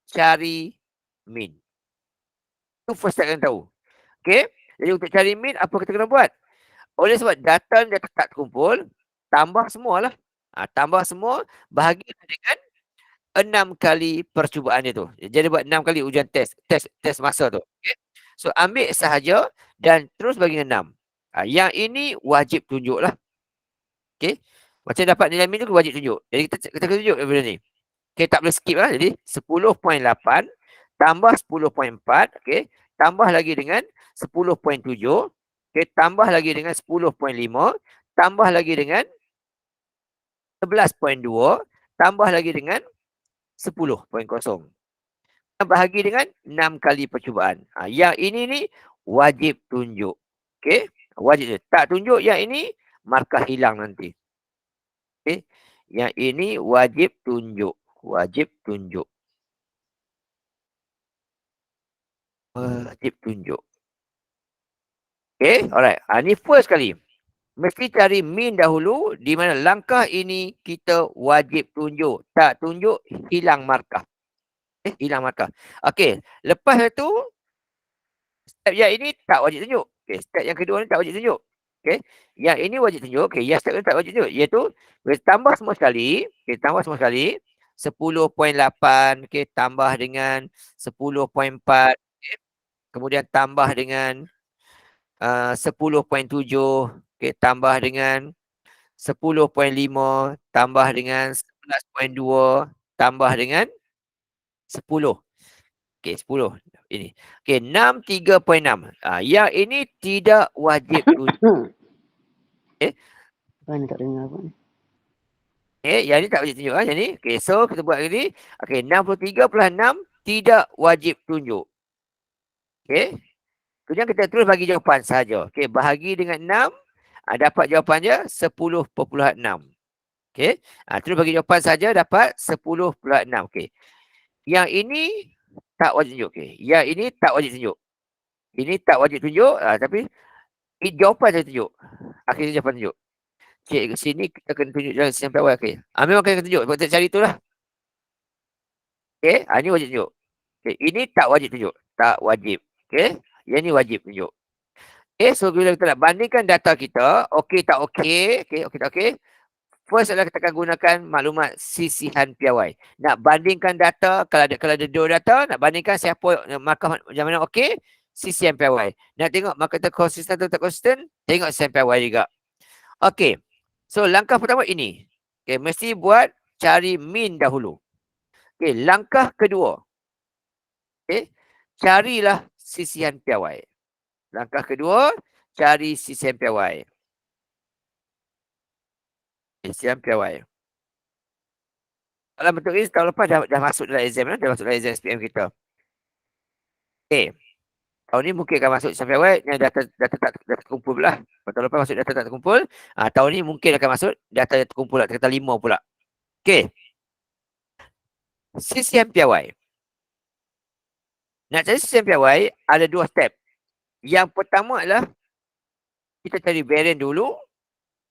cari mean. Itu first step yang tahu. Okay, jadi untuk cari mean, apa kita kena buat? Oleh sebab data dia tak terkumpul, tambah semualah. Tambah semua, bahagi dengan 6 kali percubaan dia tu. Jadi buat 6 kali ujian test masa tu. Okay. So ambil sahaja dan terus bagi 6. Yang ini wajib tunjuk lah. Okay. Macam dapat nilai min tu wajib tunjuk. Jadi kita tunjuk benda ni. Okay, tak boleh skip lah. Jadi 10.8 tambah 10.4. Okay. Tambah lagi dengan 10.7. Okay. Tambah lagi dengan 10.5. Tambah lagi dengan 11.2. Tambah lagi dengan 10.0. Bahagi dengan 6 kali percubaan. Yang ini ni wajib tunjuk. Okey, wajib. Tak tunjuk yang ini, markah hilang nanti. Okey, yang ini wajib tunjuk. Wajib tunjuk. Wajib tunjuk. Okey, alright. Ni first kali. Mesti cari min dahulu, di mana langkah ini kita wajib tunjuk. Tak tunjuk, hilang markah. Hilang markah. Okey, lepas itu Step yang ini tak wajib tunjuk. Okey, step yang kedua ni tak wajib tunjuk. Okey. Yang ini wajib tunjuk. Okey, yang step ni tak wajib tunjuk. Iaitu bila tambah semua sekali, okey, tambah semua sekali 10.8, okey, tambah dengan 10.4, okey. Kemudian tambah dengan 10.7, okey, tambah dengan 10.5, tambah dengan 11.2, tambah dengan 10. Okey, 10 ini. Okey, 63.6. Yang ini tidak wajib tunjuk. Okey. Mana tak dengar apa ni? Yang ni tak wajib tunjuk. Yang ni. Okey, so kita buat lagi. Okey, 63+6 tidak wajib tunjuk. Okey. Kemudian kita terus bagi jawapan saja. Okey, bahagi dengan 6, dapat jawapannya 10.6. Okey. Terus bagi jawapan saja dapat 10.6. Okey. Yang ini tak wajib tunjuk. Okey. Yang ini tak wajib tunjuk. Ini tak wajib tunjuk, tapi jawapan saya tunjuk. Akhirnya jawapan tunjuk. Cik, ke sini kita kena tunjuk jalan sampai awal. Okey. Memang kena tunjuk. Sebab kita cari itulah. Okey. Ini wajib tunjuk. Okey. Ini tak wajib tunjuk. Tak wajib. Okey. Yang ni wajib tunjuk. Okey. So, bila kita nak bandingkan data kita, okey tak okey. Okey, okey tak okey. First adalah kita akan gunakan maklumat sisihan piawai. Nak bandingkan data, kalau ada dua data, nak bandingkan siapa markah yang mana okey, sisihan piawai. Nak tengok markah kita konsisten atau tak konsisten, tengok sisihan piawai juga. Okey. So, langkah pertama ini. Okey, mesti buat cari min dahulu. Okey, langkah kedua. Okey, carilah sisihan piawai. Langkah kedua, cari sisihan piawai. Sisihan piawai. Dalam bentuk ini tahun lepas dah masuk dalam exam, dah masuk dalam exam SPM kita. Okey. Tahun ni mungkin akan masuk sisihan piawai yang data tak terkumpul pula. Tahun lepas masuk data tak terkumpul, tahun ni mungkin akan masuk data yang terkumpul lah, kata 5 pula. Okey. Sisihan piawai. Nak cari sisihan piawai ada 2 step. Yang pertama adalah kita cari variant dulu,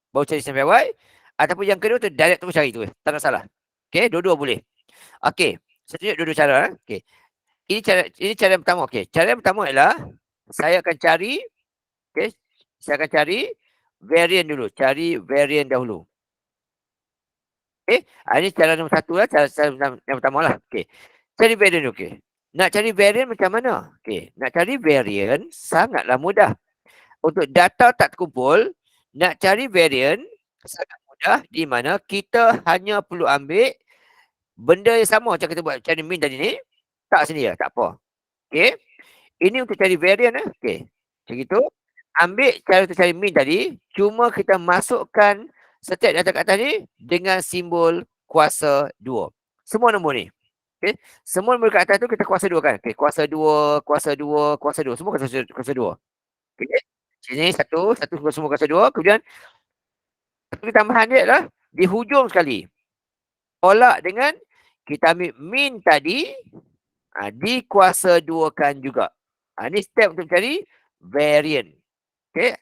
baru cari sisihan piawai. Ataupun yang kedua tu direct terus cari tu. Tak ada salah. Okey, dua-dua boleh. Okey, saya tunjuk dua-dua cara. Okey. Ini cara yang pertama. Okey, cara yang pertama adalah saya akan cari, okey, saya akan cari variant dulu. Cari variant dahulu. Okey, ini cara nombor 1 lah. Cara yang pertama lah. Okey, cari variant dulu. Okey. Nak cari variant macam mana? Okey, nak cari variant sangatlah mudah. Untuk data tak terkumpul, nak cari variant sangat mudah di mana kita hanya perlu ambil benda yang sama macam kita buat cari min tadi ni. Tak sini ya, tak apa. Okey. Ini untuk cari variant. Okey. Macam itu. Ambil cara untuk cari min tadi. Cuma kita masukkan setiap data kat atas ni dengan simbol kuasa 2. Semua nombor ni. Okey. Semua nombor kat atas tu kita kuasa 2 kan. Okey. Kuasa 2, kuasa 2, kuasa 2. Semua kuasa 2. Okey. Sini satu semua kuasa 2. Kemudian satu tambahan dia adalah di hujung sekali. Tolak dengan kita ambil min tadi, dikuasa 2kan juga. Ini step untuk cari variant. Okay.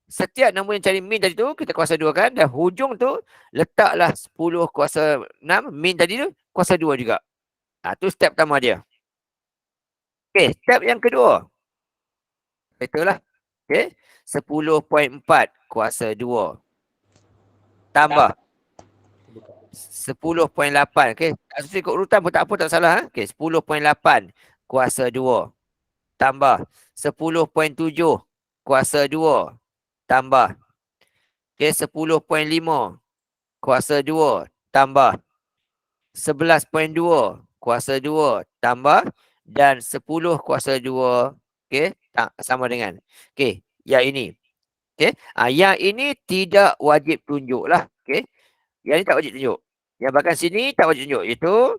Setiap nombor yang cari min tadi tu, kita kuasa 2 kan. Dan hujung tu, letaklah 10 kuasa 6. Min tadi tu, kuasa 2 juga. Tu step pertama dia. Okay, step yang kedua. Itulah. Okay. 10.4 kuasa 2. Tambah 10.8. Okay. Tak sesuai ikut urutan pun tak apa, tak salah. Okay. 10.8 kuasa 2. Tambah 10.7 kuasa 2. Tambah. Okay. 10.5 kuasa 2. Tambah. 11.2 kuasa 2. Tambah. Dan 10 kuasa 2. Okay. Sama dengan. Okay. Yang ini. Okay. Yang ini tidak wajib tunjuk lah. Okay. Yang ini tak wajib tunjuk. Yang bahkan sini tak wajib tunjuk. Itu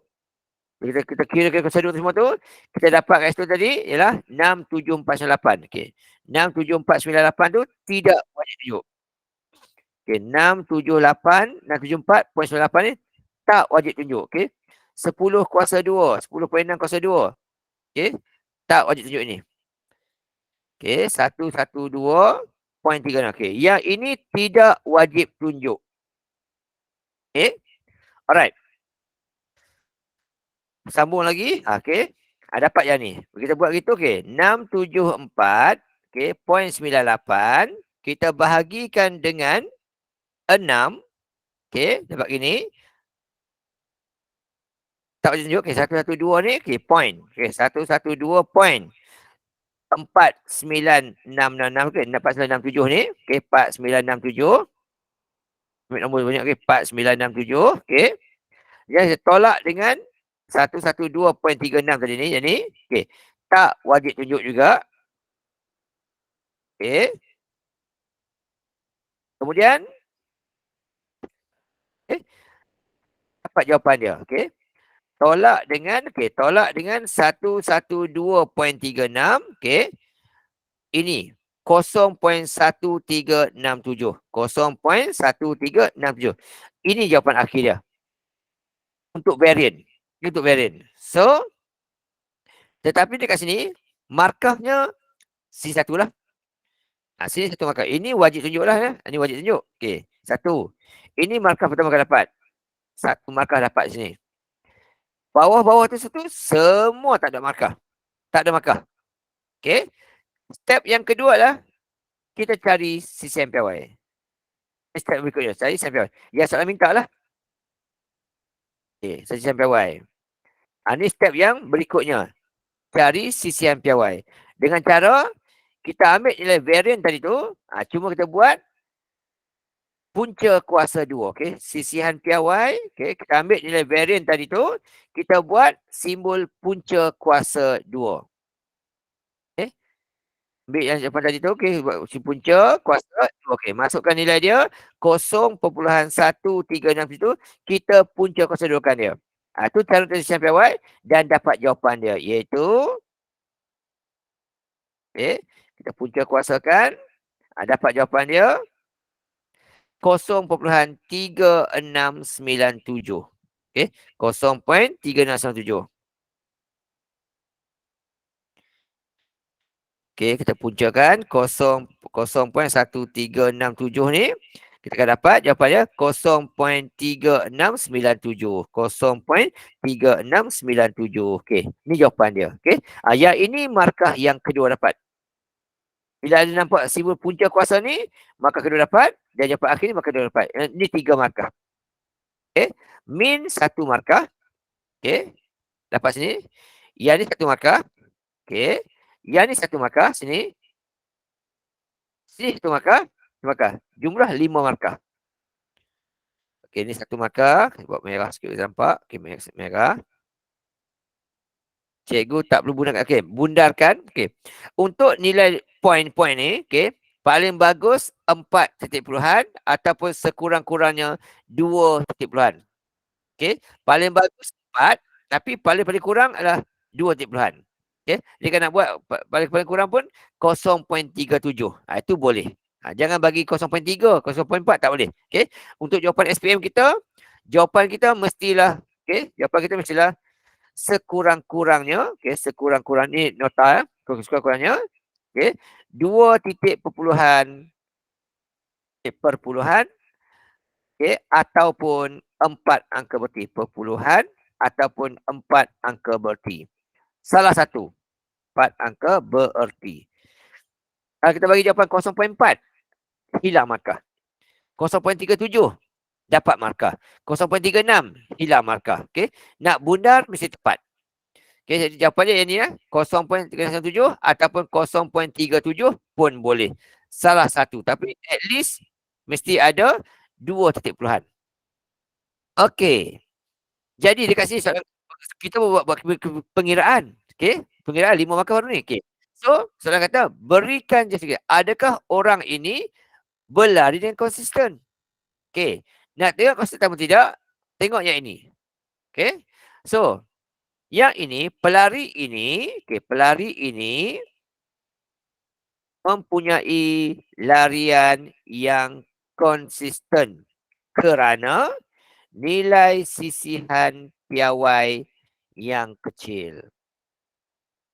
kita kira kuasa 2 semua tu. Kita dapat kat situ tadi ialah 67498. Okey. 67498 tu tidak wajib tunjuk. Okey, 674.98 ni tak wajib tunjuk. Okey. 10 kuasa 2, 10.6 kuasa 2. Okey. Tak wajib tunjuk ini. Okey, 112.3. Okey. Yang ini tidak wajib tunjuk. Okey. Alright. Sambung lagi. Okey. Dapat yang ni. Kita buat gitu, okey. 674, okey, 0.98. Kita bahagikan dengan 6. Okey, dapat gini. Tak boleh tunjuk. Okey, 112 ni, okey, point. Okey, 112 point. 4966, okey, 4967 ni. Okey, 4967. Ambil nombor banyak, okey, 4967. Okey. Jadi saya tolak dengan 112.36 tadi ni. Jadi, okey. Tak wajib tunjuk juga. Okey. Kemudian, dapat jawapan dia. Okey. Tolak dengan 112.36. Okey. Ini 0.1367. 0.1367. Ini jawapan akhir dia. Untuk varian. Untuk varian. So, tetapi dekat sini, markahnya C1 lah. Sini satu markah. Ini wajib tunjuk lah. Ya. Ini wajib tunjuk. Okey. 1. Ini markah pertama kali dapat. 1 markah dapat sini. Bawah-bawah tu semua tak ada markah. Tak ada markah. Okey. Step yang kedua lah. Kita cari CCM piawai. Step berikutnya. Cari CCM piawai. Yang soalan minta lah. Okey. CCM piawai. Ini step yang berikutnya. Cari CCM piawai. Dengan cara kita ambil nilai varian tadi tu. Cuma kita buat punca kuasa 2. Okay. Sisihan piawai. Okay. Kita ambil nilai varian tadi tu. Kita buat simbol punca kuasa 2. Okay. Ambil yang depan tadi tu. Okay. Buat punca kuasa 2. Okay. Masukkan nilai dia. 0.136 itu. Kita punca kuasa 2 kan dia. Itu cara sisihan piawai. Dan dapat jawapan dia. Iaitu. Okay. Kita punca kuasakan. Dapat jawapan dia. 0.3697. Okey, 0.3697. Okey, kita puncakan 0.1367 ni. Kita akan dapat jawapannya 0.3697. 0.3697. Okey, ni jawapan dia. Okey. Yang ini markah yang kedua dapat. Bila ada nampak simbol punca kuasa ni, markah kedua dapat. Dan jawapan akhir ni markah kedua dapat. Ini 3 markah. Okey. Min 1 markah. Okey. Dapat sini. Yang ni 1 markah. Okey. Yang ni 1 markah. Sini. Sini 1 markah. 1 markah. Jumlah 5 markah. Okey. Ni 1 markah. Buat merah sikit. Nampak. Okey. Merah. Cikgu tak perlu bundarkan. Okey. Bundarkan. Okey. Untuk nilai poin-poin ni. Okey. Paling bagus 4 titik puluhan. Ataupun sekurang-kurangnya 2 titik puluhan. Okey. Paling bagus 4. Tapi paling kurang adalah 2 titik puluhan. Okey. Jika nak buat paling kurang pun 0.37. Itu boleh. Jangan bagi 0.3, 0.4 tak boleh. Okey. Untuk jawapan SPM kita, jawapan kita mestilah, okey, jawapan kita mestilah sekurang-kurangnya, okey, sekurang-kurang ni nota, sekurang-kurangnya, okey, 2 titik perpuluhan, okey, ataupun 4 angka berti. Perpuluhan ataupun 4 angka berti. Salah satu. 4 angka bererti. Kalau kita bagi jawapan 0.4, hilang markah. 0.37, dapat markah. 0.36, hilang markah. Okay. Nak bundar, mesti tepat. Okay, jadi jawapannya yang ni lah. 0.37 ataupun 0.37 pun boleh. Salah satu. Tapi at least, mesti ada 2 titik puluhan. Okey. Jadi dekat sini kita buat pengiraan. Okey. Pengiraan 5 markah baru ni. Okey. So, soalan kata, berikan je sikit. Adakah orang ini berlari dengan konsisten? Okey. Nak tengok konsisten atau tidak, tengok yang ini. Okey. So, yang ini, pelari ini, okey, pelari ini mempunyai larian yang konsisten kerana nilai sisihan piawai yang kecil.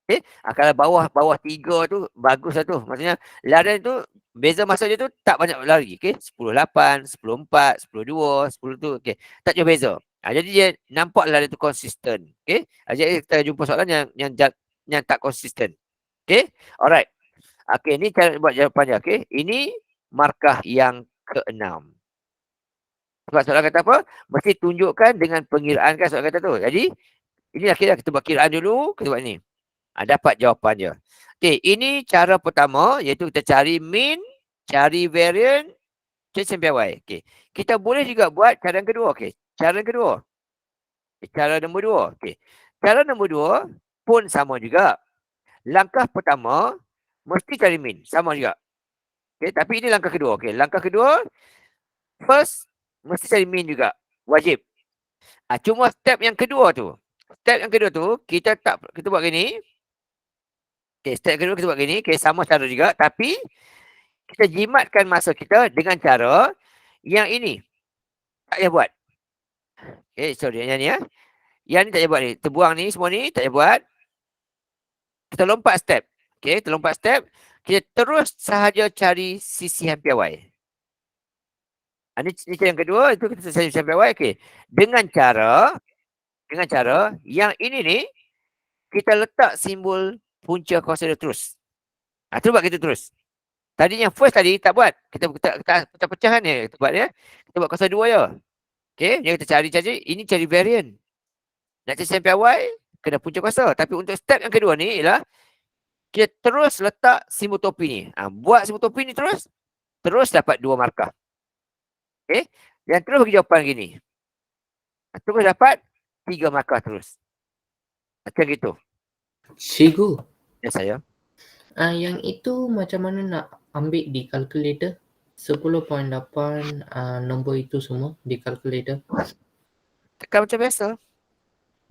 Okay. Kalau bawah 3 tu bagus lah tu. Maksudnya larian tu beza masa dia tu tak banyak lari. Okay. 10-8, 10-4, 10-2, 10 tu. Okay. Tak jauh beza. Jadi dia nampaklah dia tu konsisten. Okey. Jadi kita jumpa soalan yang tak konsisten. Okey. Alright. Okey, ni cara buat jawapannya. Okey. Ini markah yang keenam. Sebab soalan kata apa? Mesti tunjukkan dengan pengiraan kan soalan kata tu. Jadi, inilah kita buat kiraan dulu, kita buat ni. Dapat jawapan dia. Okey, ini cara pertama iaitu kita cari mean, cari variance, cari SMPY. Okey. Kita boleh juga buat cara yang kedua. Okey. Cara yang kedua. Cara nombor dua. Okey. Cara nombor dua pun sama juga. Langkah pertama mesti cari mean, sama juga. Okey, tapi ini langkah kedua. Okey, langkah kedua first mesti cari mean juga. Wajib. Cuma step yang kedua tu. Step yang kedua tu kita buat gini. Okey, step kedua kita buat gini. Okey, sama cara juga tapi kita jimatkan masa kita dengan cara yang ini. Tak payah buat. Sorry, yang ni ya. Yang ni tak payah buat ni. Terbuang ni semua ni tak payah buat. Kita lompat step. Okey, kita lompat step. Kita terus sahaja cari sisihan piawai. Ini cara yang kedua, itu kita cari sisihan piawai. Okey. Dengan cara yang ini ni kita letak simbol punca kuasa dia terus. Terus buat kita terus. Tadi yang first tadi tak buat. Kita pecahan ni kita buat ya. Kita buat kuasa 2 je. Okey, yang kita cari ini cari variant. Nak cari sisihan piawai kena punca kuasa. Tapi untuk step yang kedua ni ialah kita terus letak simbol topi ni. Buat simbol topi ni terus dapat 2 markah. Okey. Dan terus bagi jawapan gini. Terus dapat 3 markah terus. Macam gitu. Cikgu. Ya saya. Yang itu macam mana nak ambil di kalkulator? 10.8 nombor itu semua di kalkulator. Tekan macam biasa.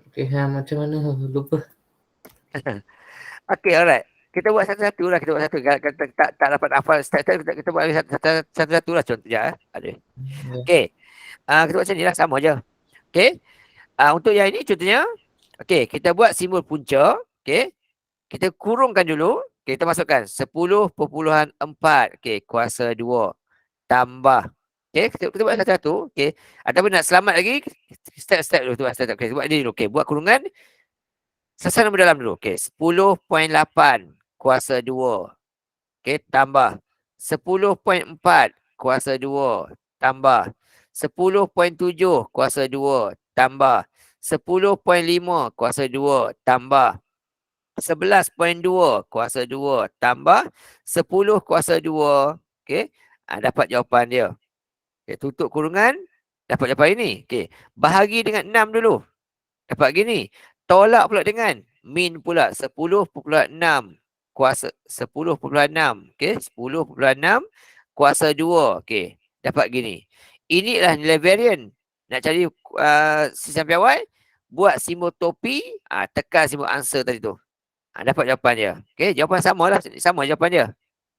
Okey, macam mana? Lupa. Okey, alright. Kita buat satu-satu lah. Kita buat satu. Tak dapat hafal step-step. Kita buat satu-satu lah contohnya. Ada. Okey. Kita buat macam ni lah. Sama je. Okey. Untuk yang ini contohnya. Okey. Kita buat simbol punca. Okey. Kita kurungkan dulu. Okay, kita masukkan 10.4. Okey. Kuasa 2. Tambah. Okey. Kita buat satu-satu. Okey. Ataupun nak selamat lagi. Step-step dulu. Step-step. Okey. Buat dia dulu. Okey. Buat kurungan. Sasar nombor dalam dulu. Okey. 10.8 kuasa 2. Okey. Tambah. 10.4 kuasa 2. Tambah. 10.7 kuasa 2. Tambah. 10.5 kuasa 2. Tambah. 11.2 kuasa 2. Tambah. 10 kuasa 2. Okey. Dapat jawapan dia. Okay, tutup kurungan. Dapat jawapan ini. Okey. Bahagi dengan 6 dulu. Dapat gini. Tolak pula dengan min pula 10.6 kuasa 10.6. Okey, 10.6 kuasa 2. Okey, dapat gini. Inilah nilai variant. Nak cari sisihan piawai, buat simbol topi, tekan simbol answer tadi tu. Dapat jawapan dia. Okey, jawapan samalah, sama jawapan dia.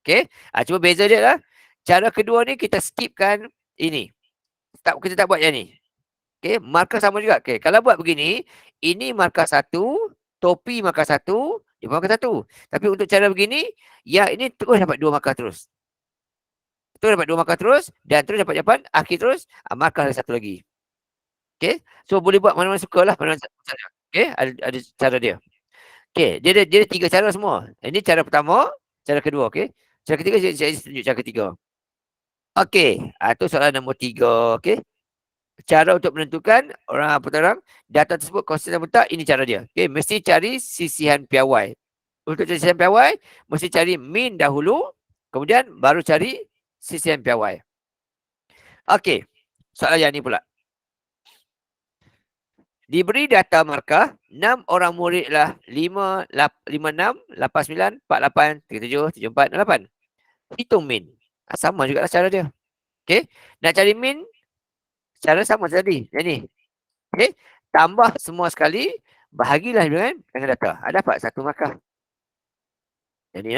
Okey, cuma beza dia lah. Cara kedua ni kita skipkan ini. Kita tak buat yang ni. Okey, markah sama juga. Okey, kalau buat begini, ini markah 1, topi markah 1, dia markah 1. Tapi untuk cara begini, yang ini terus dapat 2 markah terus. Terus dapat 2 markah terus dan terus dapat jawapan akhir terus, markah ada 1 lagi. Okey, so boleh buat mana-mana sukalah, mana-mana cara. Okey, ada cara dia. Okey, dia ada 3 cara semua. Ini cara pertama, cara kedua, okey. Cara ketiga saya tunjuk cara ketiga. Okey, itu soalan nombor 3, okey. Cara untuk menentukan data tersebut konsisten atau tak, ini cara dia. Okay, mesti cari sisihan piawai. Untuk cari sisihan piawai, mesti cari min dahulu, kemudian baru cari sisihan piawai. Okey, soalan yang ni pula. Diberi data markah, 6 orang murid lah 5, 6, 8, 9, 4, 8, 3, 7, 7, 4, 8. Hitung min. Sama juga lah cara dia. Okey, nak cari min, cara sama tadi. Yang ni. Okey. Tambah semua sekali. Bahagilah dengan data. Dapat 1 markah. Jadi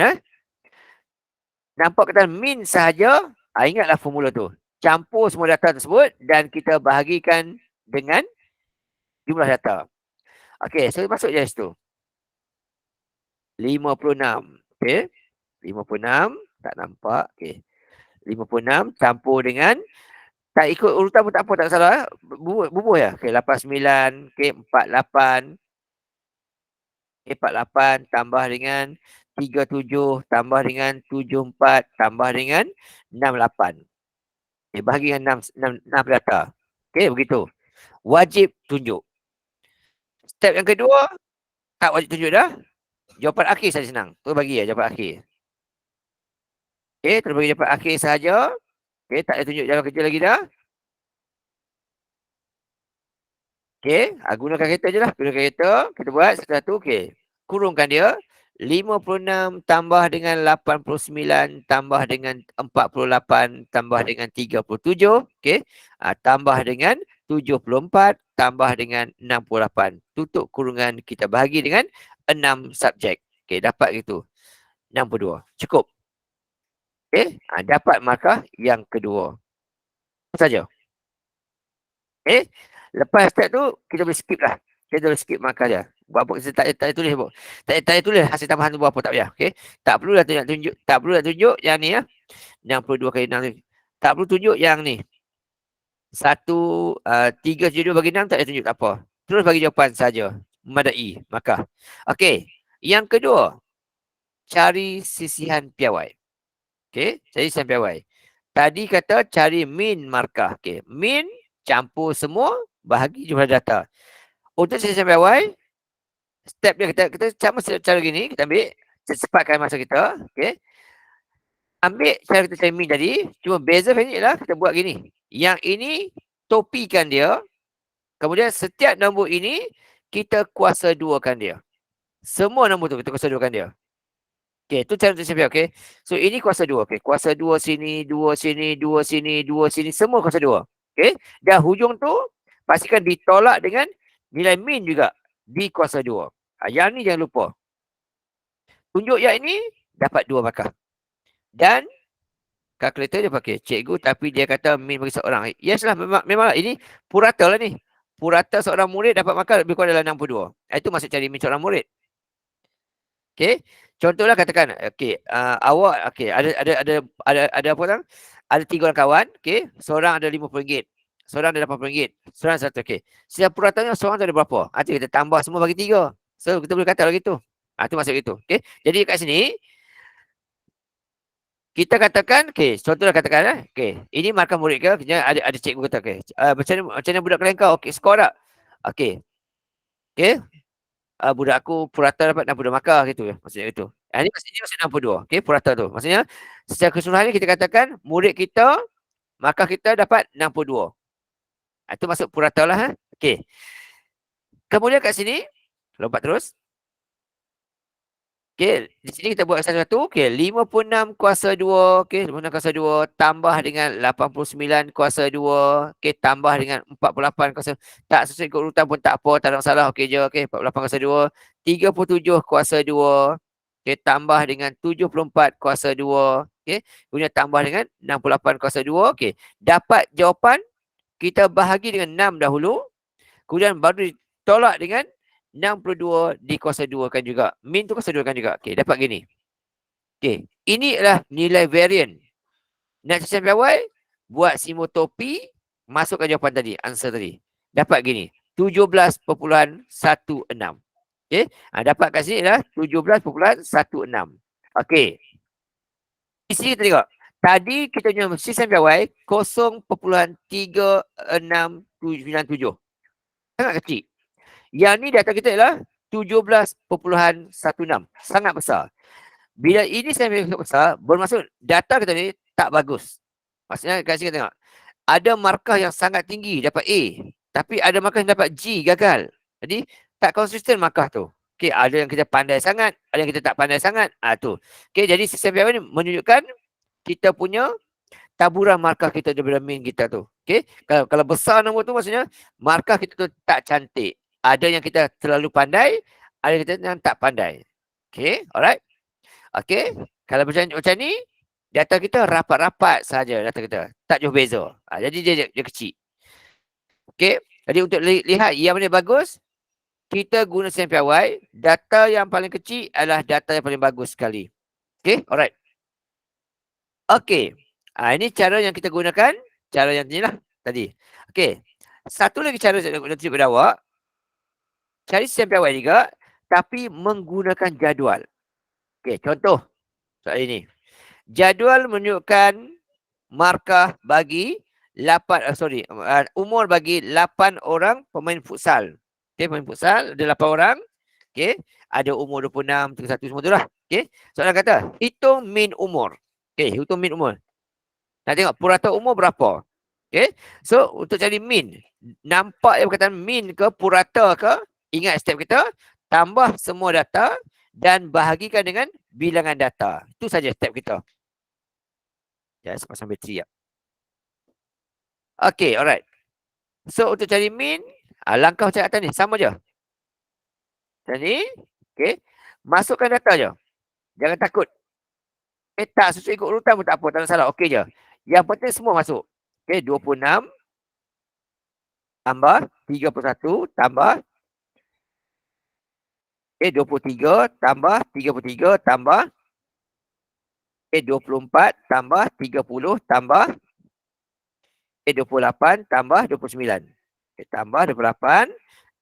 nampak kata min sahaja. Ingatlah formula tu. Campur semua data tersebut. Dan kita bahagikan dengan jumlah data. Okey. So masuk je situ. 56. Okey. 56. Tak nampak. Okey. 56 campur dengan Tak ikut urutan pun tak apa, tak salah. Bubuh ya. Okey, 89, okey, 48. 48 tambah dengan 37 tambah dengan 74 tambah dengan 68. Bahagi dengan 6 data. Okey, begitu. Wajib tunjuk. Step yang kedua, tak wajib tunjuk dah. Jawapan akhir saja senang. Tu bagi ya jawapan akhir. Okey, terus bagi jawapan akhir saja. Okey, tak payah tunjuk jawapan kerja lagi dah. Okey, gunakan kereta je lah. Gunakan kereta. Kita buat satu. Okey. Kurungkan dia. 56 tambah dengan 89 tambah dengan 48 tambah dengan 37. Okey. Tambah dengan 74 tambah dengan 68. Tutup kurungan kita bahagi dengan 6 subjek. Okey, dapat gitu. 62. Cukup. Okey. Dapat markah yang kedua. Itu saja. Okey. Lepas step tu, kita boleh skip lah. Kita boleh skip markah dia. Buat apa kita tak payah tulis apa. Tak payah tulis hasil tambahan tu buat apa, tak payah. Okey. Tak perlu dah tunjuk, tak perlu dah tunjuk yang ni ya. 62 kali 6 ni. Tak perlu tunjuk yang ni. 372 bagi 6 tak payah tunjuk, tak apa. Terus bagi jawapan saja. Memadai markah. Okey. Yang kedua, cari sisihan piawai. Okey, cari sisihan piawai. Tadi kata cari min markah. Okey, min campur semua bahagi jumlah data. Untuk sisihan piawai, step dia kita sama cara gini, kita ambil cepatkan masa kita. Okey. Ambil cara kita cari min tadi, cuma beza ni ialah kita buat gini. Yang ini topikan dia. Kemudian setiap nombor ini kita kuasa duakan dia. Semua nombor tu kita kuasa duakan dia. Okey, tu cara untuk siapa, okey. So ini kuasa 2, okey. Kuasa 2 sini, 2 sini, 2 sini, 2 sini, semua kuasa 2. Okey. Dan hujung tu pastikan ditolak dengan nilai min juga di kuasa 2. Yang ni jangan lupa. Tunjuk yang ini dapat 2 markah. Dan kalkulator dia pakai cikgu tapi dia kata min bagi seorang. Yes lah, memanglah ini purata lah ni. Purata seorang murid dapat markah lebih kurang dalam 62. Itu maksud cari min seorang murid. Okey. Contohlah katakan, okey, awak okey, ada apa tang? Ada 3 orang kawan, okey. Seorang ada RM50, seorang ada RM80, seorang 100, okey. Setiap puratanya seorang tu ada berapa? Kita tambah semua bagi 3. So kita boleh kata lagi tu. Itu maksud itu. Okey. Jadi kat sini kita katakan, okey, contohlah katakan okey, ini markah murid ke? Ada cikgu kata, okey. Macam mana budak kalian kau? Okey, skor tak? Okey. Okey. Budak aku purata dapat 62 markah gitu ya. Maksudnya itu. Ini maksudnya maksud 62. Okey, purata tu. Maksudnya secara keseluruhannya kita katakan murid kita markah kita dapat 62. Itu masuk purata lah. Okey. Kemudian kat sini lompat terus. Okey, di sini kita buat satu-satu. Okey, 56 kuasa 2. Okey, 56 kuasa 2 tambah dengan 89 kuasa 2. Okey, tambah dengan 48 kuasa. Tak sesuai ikut urutan pun tak apa, tak ada masalah. Okey je. Okey, 48 kuasa 2. 37 kuasa 2. Okey, tambah dengan 74 kuasa 2. Okey, kemudian tambah dengan 68 kuasa 2. Okey, dapat jawapan kita bahagi dengan 6 dahulu. Kemudian baru ditolak dengan 62 dikuasa 2 kan juga. Min tu kuasa 2 kan juga. Okey, dapat gini. Okey, ini adalah nilai varian. Nak cari piawai, buat simbol topi, masukkan jawapan tadi, answer tadi. Dapat gini, 17.16. Okey, dapat kat sini adalah 17.16. Okey. Di sini kita tengok. Tadi kita punya sistem piawai 0.3697. Sangat kecil. Yang ni data kita adalah 17.16. Sangat besar. Bila ini saya besar, bermaksud data kita ni tak bagus. Maksudnya kat sini kita tengok. Ada markah yang sangat tinggi, dapat A. Tapi ada markah yang dapat G, gagal. Jadi tak konsisten markah tu. Okey, ada yang kita pandai sangat, ada yang kita tak pandai sangat. Tu. Okey, jadi sistem piawai ni menunjukkan kita punya taburan markah kita daripada min kita tu. Okey, kalau besar nombor tu maksudnya markah kita tu tak cantik. Ada yang kita terlalu pandai, ada yang kita yang tak pandai. Okey, alright. Okey, kalau macam ni, data kita rapat-rapat saja data kita. Tak jauh beza. Jadi dia kecil. Okey, jadi untuk lihat yang mana bagus, kita guna sistem piawai. Data yang paling kecil adalah data yang paling bagus sekali. Okey, alright. Okey, ini cara yang kita gunakan cara yang ni lah tadi. Okey. Satu lagi cara saya nak tunjuk pada awak. Cari sistem piawai juga tapi menggunakan jadual. Okey, contoh soalan ini. Jadual menunjukkan markah bagi umur bagi 8 orang pemain futsal. Okey, pemain futsal ada 8 orang. Okey, ada umur 26, 31 semua tu lah. Okey, soalan kata hitung min umur. Okey, hitung min umur. Nak tengok purata umur berapa. Okey, so untuk cari min, nampak yang perkataan min ke purata ke, ingat step kita, tambah semua data dan bahagikan dengan bilangan data. Itu saja step kita. Ya, pasang bateri ya. Okey, alright. So untuk cari min, langkah macam atas ni, sama je. Macam ni, okey. Masukkan data je. Jangan takut. Tak sesuai ikut urutan pun tak apa, tak ada salah. Okey je. Yang penting semua masuk. Okey, 26 tambah 31 tambah 23 tambah 33 tambah 24 tambah 30 tambah 28 tambah 29. Tambah 28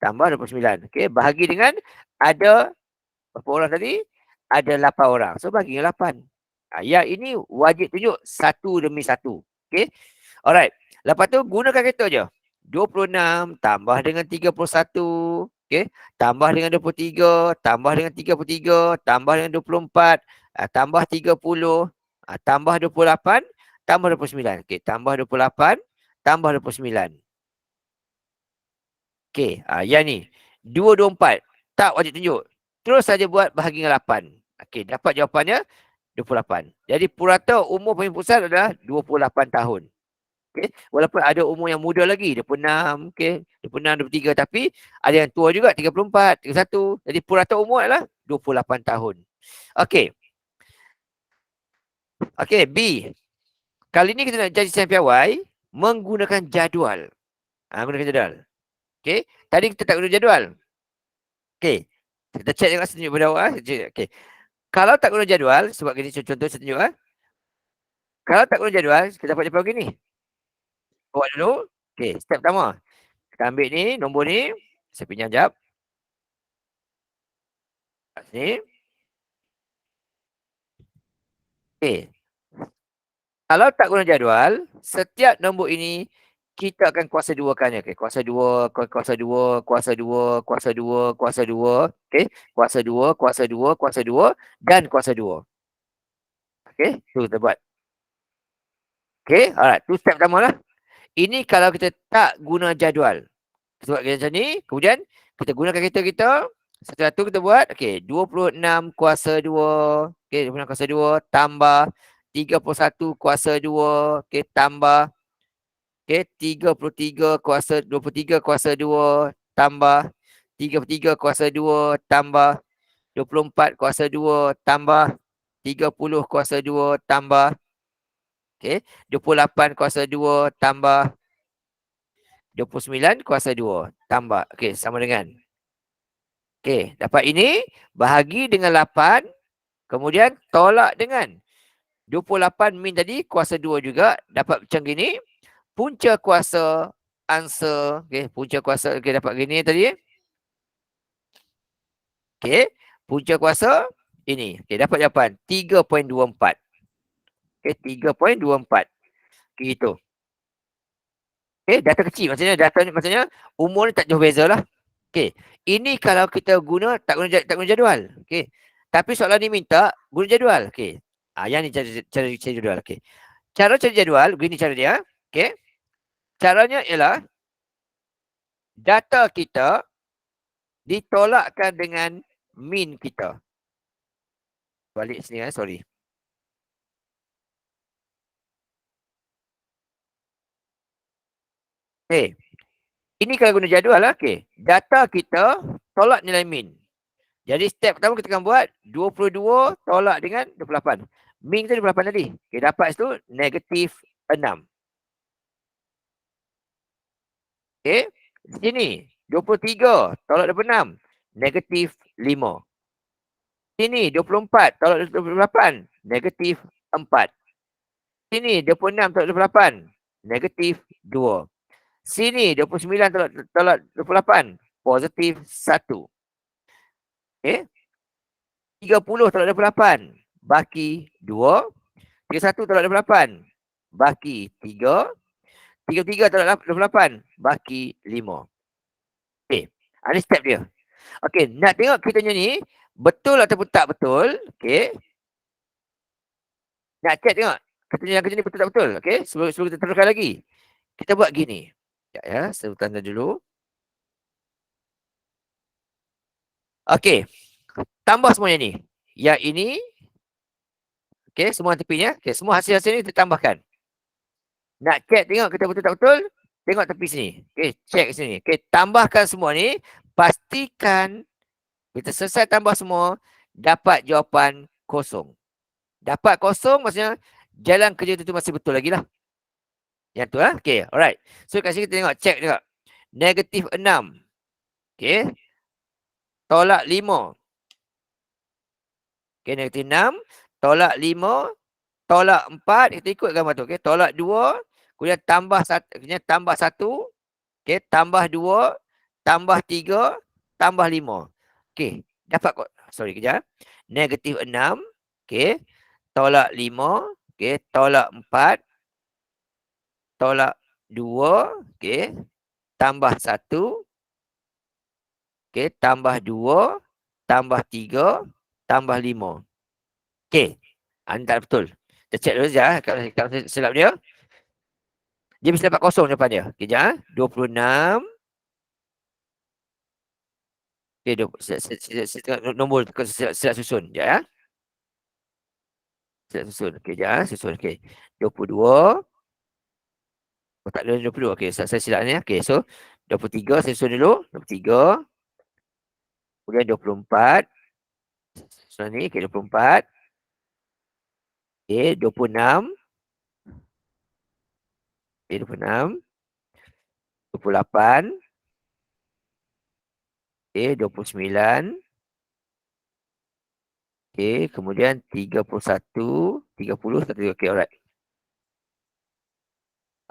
tambah 29. Okey, bahagi dengan ada berapa orang tadi? Ada 8 orang. So bagi dengan 8. Yang ini wajib tunjuk satu demi satu. Okey. Alright. Lepas tu gunakan kereta je. 26 tambah dengan 31. Okey. Tambah dengan 23. Tambah dengan 33. Tambah dengan 24. Tambah 30. Tambah 28. Tambah 29. Okey. Tambah 28. Tambah 29. Okey. Yang ni. 224. Tak wajib tunjuk. Terus saja buat bahagi dengan 8. Okey. Dapat jawapannya 28. Jadi purata umur pemain futsal adalah 28 tahun. Okay. Walaupun ada umur yang muda lagi, 26, okay. 26, 23, tapi ada yang tua juga, 34, 31. Jadi purata umur adalah 28 tahun. Okey. Okey, B. Kali ini kita nak jadi sistem piawai menggunakan jadual. Menggunakan jadual. Okey. Tadi kita tak guna jadual. Okey. Kita cek tengok saya tunjuk pada awak. Okey. Kalau tak guna jadual, sebab gini contoh saya tunjuk. Kalau tak guna jadual, kita dapat jawapan begini. Buat dulu. Okey, step pertama. Kita ambil ni, nombor ni. Saya pinjam jap. Kat sini. Okey. Kalau tak guna jadual, setiap nombor ini kita akan kuasa duakannya. Okey, kuasa 2, kuasa 2, kuasa 2, kuasa 2, kuasa 2. Okey, kuasa 2, kuasa 2, kuasa 2 dan kuasa 2. Okey, tu kita buat. Okey, alright, tu step pertama lah. Ini kalau kita tak guna jadual. Kita buat macam ni, kemudian kita gunakan kereta kita. Satu-satu kita buat. Okey, 26 kuasa 2. Okey, 26 kuasa 2 tambah 31 kuasa 2. Okey, tambah. Okey, 33 kuasa 23 kuasa 2 tambah 33 kuasa 2 tambah 24 kuasa 2 tambah 30 kuasa 2 tambah. Okey, 28 kuasa 2 tambah 29 kuasa 2 tambah. Okey, sama dengan. Okey, dapat ini bahagi dengan 8. Kemudian tolak dengan 28 min tadi kuasa 2 juga. Dapat macam gini. Punca kuasa answer. Okey, punca kuasa. Okey, dapat gini tadi. Okey, punca kuasa ini. Okey, dapat jawapan 3.24. Okey, 3.24. Okey, itu. Okey, data kecil. Maksudnya umur ni tak jauh beza lah. Okey, ini kalau kita tak guna jadual. Okey. Tapi soalan ni minta guna jadual. Okey. Yang ni cara cari jadual. Okey. Cara cari jadual, begini cara dia. Okey. Caranya ialah data kita ditolakkan dengan min kita. Balik sini sorry. Okey. Ini kalau guna jadual lah. Okey. Data kita tolak nilai min. Jadi step pertama kita akan buat 22 tolak dengan 28. Min tu 28 tadi. Okey, dapat itu negatif 6. Okey. Di sini 23 tolak 26. Negatif 5. Sini 24 tolak 28. Negatif 4. Sini 26 tolak 28. negatif 2. Sini 29 tolak 28, positif 1. Okey. 30 tolak 28, baki 2. 31 tolak 28, baki 3. 33 tolak 28, baki 5. Okey. Ini step dia. Okey, nak tengok kita ni betul ataupun tak betul. Okey. Nak check tengok. Yang kerja ni betul tak betul. Okey. Sebelum kita teruskan lagi. Kita buat gini. Sekejap ya. Saya tanda dulu. Okey. Tambah semuanya ni. Yang ini. Okey. Semua tepinya. Okey. Semua hasil-hasil ni kita tambahkan. Nak check tengok kita betul tak betul. Tengok tepi sini. Okey. Check sini. Okey. Tambahkan semua ni. Pastikan. Kita selesai tambah semua. Dapat jawapan kosong. Dapat kosong maksudnya. Jalan kerja tu masih betul lagi lah. Yang tu lah. Okay. Alright. So kat sini kita tengok. Check tengok. Negatif 6. Okay. Tolak 5. Okay. Negatif 6. Tolak 5. Tolak 4. Kita ikut gambar tu. Okay. Tolak 2. Kemudian tambah 1. Kemudian tambah 1. Okay. Tambah 2. Tambah 3. Tambah 5. Okay. Dapat kok. Sorry kejap. Negatif 6. Okay. Tolak 5. Okay. Tolak 4. Tolak 2. Okay. Tambah 1. Okay. Tambah 2. Tambah 3. Tambah 5. Okay. Ini tak betul. Kita check dulu saja. Kalau silap dia. Dia mesti dapat kosong depan dia. Okay, sekejap. 26. Okay. Saya tengok nombor silap susun. Sekejap ya. Silap susun. Okay, sekejap. Susun. Okay. 22. Oh, tak ada 22. Okay. Saya silap ni. Okay. So, 23. Saya susun dulu. 23. Kemudian 24. Susun ni. Okay. 24. Okay. 26. Okay. 26. 28. Okay. 29. Okay. Kemudian 31. 30. Okay. Alright.